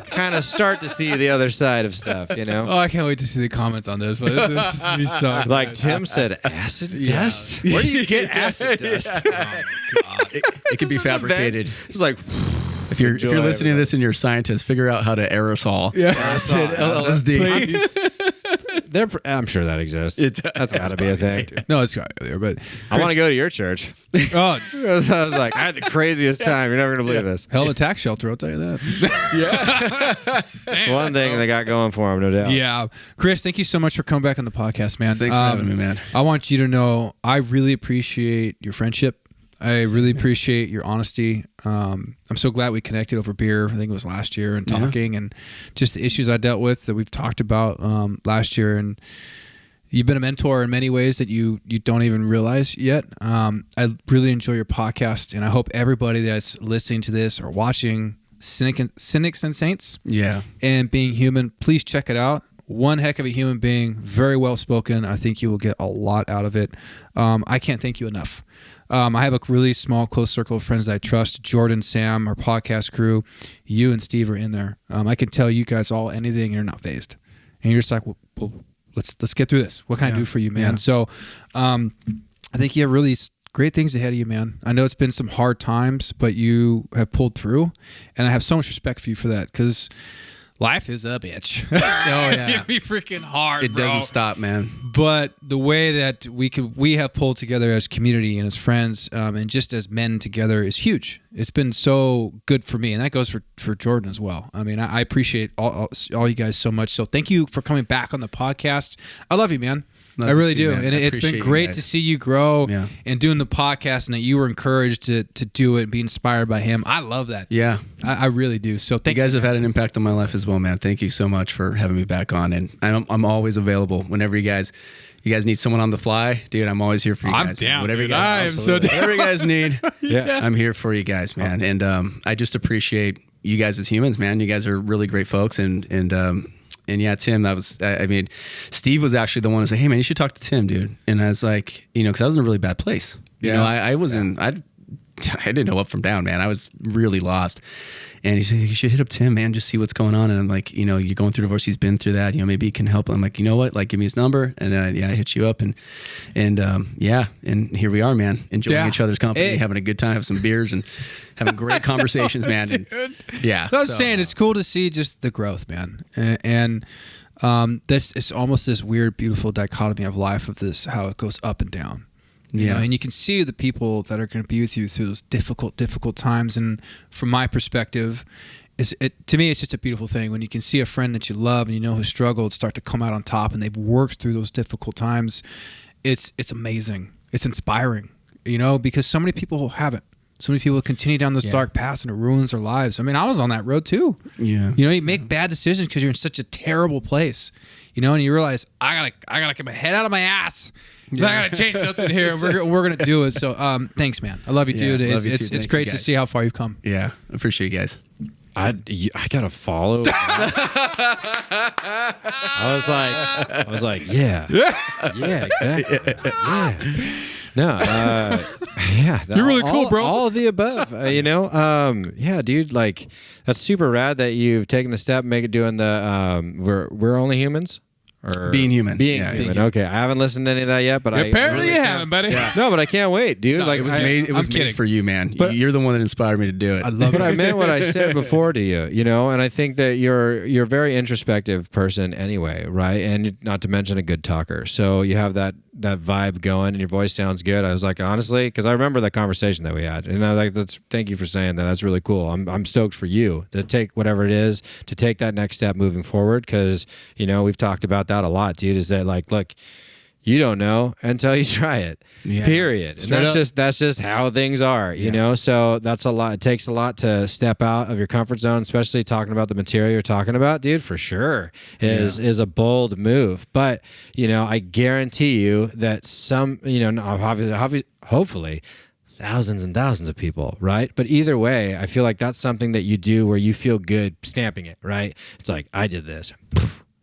kind of start to see the other side of stuff,
Oh, I can't wait to see the comments on this. But this is be so
like Tim said, acid dust? Where do you get acid dust? Oh, God.
It can be fabricated.
It's like
if you're listening to this and you're a scientist, figure out how to aerosol acid, LSD.
I'm sure that exists. That's got to be a thing.
No, it's got there, but
I want to go to your church.
Oh,
I was like, I had the craziest time. You're never going to believe this.
Hell of a tax shelter, I'll tell you that.
It's one thing they got going for them, no doubt.
Yeah. Chris, thank you so much for coming back on the podcast, man.
Thanks for having me, man.
I want you to know I really appreciate your friendship. I really appreciate your honesty. I'm so glad we connected over beer. I think it was last year and talking and just the issues I dealt with that we've talked about last year. And you've been a mentor in many ways that you don't even realize yet. I really enjoy your podcast, and I hope everybody that's listening to this or watching Cynics and Saints.
Yeah.
And Being Human. Please check it out. One heck of a human being, very well spoken. I think you will get a lot out of it. I can't thank you enough. I have a really small, close circle of friends that I trust. Jordan, Sam, our podcast crew, you and Steve are in there. I can tell you guys all anything, and you're not phased. And you're just like, well let's get through this. What can I do for you, man? Yeah. So I think you have really great things ahead of you, man. I know it's been some hard times, but you have pulled through, and I have so much respect for you for that, because life is a bitch.
Oh yeah,
it'd be freaking hard.
It doesn't stop, man.
But the way that we have pulled together as community and as friends, and just as men together, is huge. It's been so good for me, and that goes for Jordan as well. I mean, I appreciate all you guys so much. So thank you for coming back on the podcast. I love you, man. I really do. Man. And it's been great to see you grow and doing the podcast, and that you were encouraged to do it and be inspired by him. I love that.
Yeah.
I really do. So thank
you. Guys have had an impact on my life as well, man. Thank you so much for having me back on. And I'm always available whenever you guys need someone on the fly, dude. I'm always here for you guys.
I'm down.
Whatever
dude.
you guys,
I am so down.
Whatever you guys need, I'm here for you guys, man. And I just appreciate you guys as humans, man. You guys are really great folks, and yeah, Tim, Steve was actually the one to say, hey, man, you should talk to Tim, dude. And I was like, because I was in a really bad place. You know, I didn't know up from down, man. I was really lost. And he said, you should hit up Tim, man, just see what's going on. And I'm like, you're going through divorce. He's been through that. Maybe he can help. I'm like, you know what? Like, give me his number. And then I hit you up. And here we are, man, enjoying each other's company, having a good time, have some beers, and having great conversations, man. And,
I was saying, it's cool to see just the growth, man. And this is almost this weird, beautiful dichotomy of life, of this, how it goes up and down. You know, and you can see the people that are going to be with you through those difficult times. And from my perspective, to me, it's just a beautiful thing when you can see a friend that you love and who struggled start to come out on top, and they've worked through those difficult times. It's amazing. It's inspiring, because so many people haven't. So many people continue down those dark paths, and it ruins their lives. I mean, I was on that road too. Yeah. You make bad decisions because you're in such a terrible place, and you realize I gotta get my head out of my ass. Yeah. I gotta change something here. We're gonna do it. So thanks, man. I love you, dude. It's great to see how far you've come.
Yeah, I appreciate you guys.
I gotta follow. I was like, yeah, exactly, yeah. No,
you're really cool, bro.
All of the above, yeah, dude. Like, that's super rad that you've taken the step, doing the we're only humans. Or
being human.
Being human. Okay, I haven't listened to any of that yet, but
apparently you haven't, buddy.
Yeah. No, but I can't wait, dude.
No, it was made for you, man.
But
you're the one that inspired me to do it.
I love it. But I meant what I said before to you, and I think that you're a very introspective person anyway, right? And not to mention a good talker. So you have that vibe going, and your voice sounds good. I was like, honestly, because I remember that conversation that we had, and I was like, thank you for saying that. That's really cool. I'm stoked for you to take whatever it is to take that next step moving forward, because we've talked about that a lot, dude. Is that like, look, you don't know until you try it. Yeah. Period. And that's just how things are, you know. So that's a lot. It takes a lot to step out of your comfort zone, especially talking about the material you're talking about, dude. For sure, is a bold move. But I guarantee you that some, hopefully, thousands and thousands of people, right? But either way, I feel like that's something that you do where you feel good stamping it, right? It's like, I did this.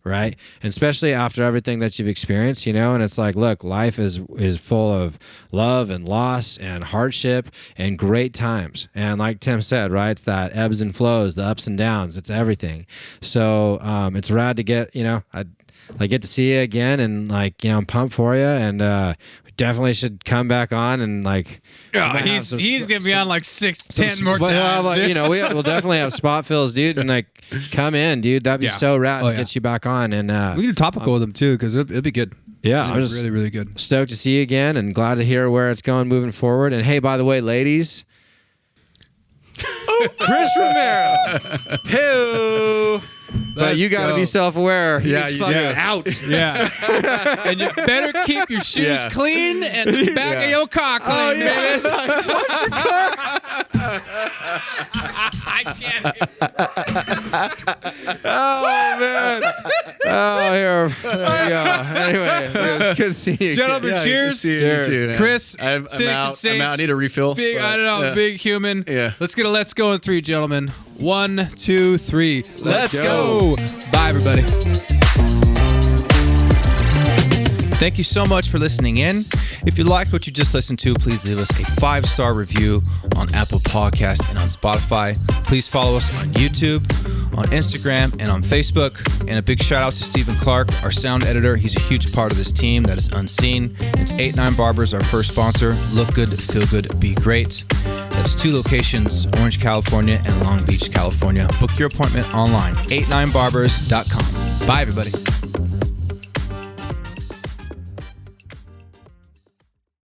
Right? And especially after everything that you've experienced, and it's like, look, life is full of love and loss and hardship and great times. And like Tim said, right, it's that ebbs and flows, the ups and downs, it's everything. So it's rad to get, I get to see you again, and I'm pumped for you, and we definitely should come back on, and
he's gonna be on like 6-10 more times.
We'll definitely have spot fills, dude, and come in, dude. That'd be so rad to get you back on, and
we can do topical with them too, because it'd be good.
Yeah, I'm just
really, really good.
Stoked to see you again, and glad to hear where it's going moving forward. And hey, by the way, ladies, Chris Romero, who. But you got to be self-aware. He's fucking out.
Yeah. And you better keep your shoes clean and the back of your car clean, baby. I can't.
Oh man. Oh, here. There you go. Anyway, it was good seeing you.
Gentlemen,
Yeah,
cheers.
good to see you,
Cheers.
too, man.
Chris,
I'm
Cynics
out.
and Saints.
I'm out. I need a refill.
Big,
but,
I don't know,
yeah.
big human.
Yeah.
Let's get a let's go in 3, gentlemen. 1, 2, 3. Let's
go.
Bye, everybody. Thank you so much for listening in. If you liked what you just listened to, please leave us a 5-star review on Apple Podcasts and on Spotify. Please follow us on YouTube, on Instagram, and on Facebook. And a big shout out to Stephen Clark, our sound editor. He's a huge part of this team that is unseen. It's 89 Barbers, our first sponsor. Look good, feel good, be great. That's 2 locations, Orange, California, and Long Beach, California. Book your appointment online, 89barbers.com. Bye, everybody.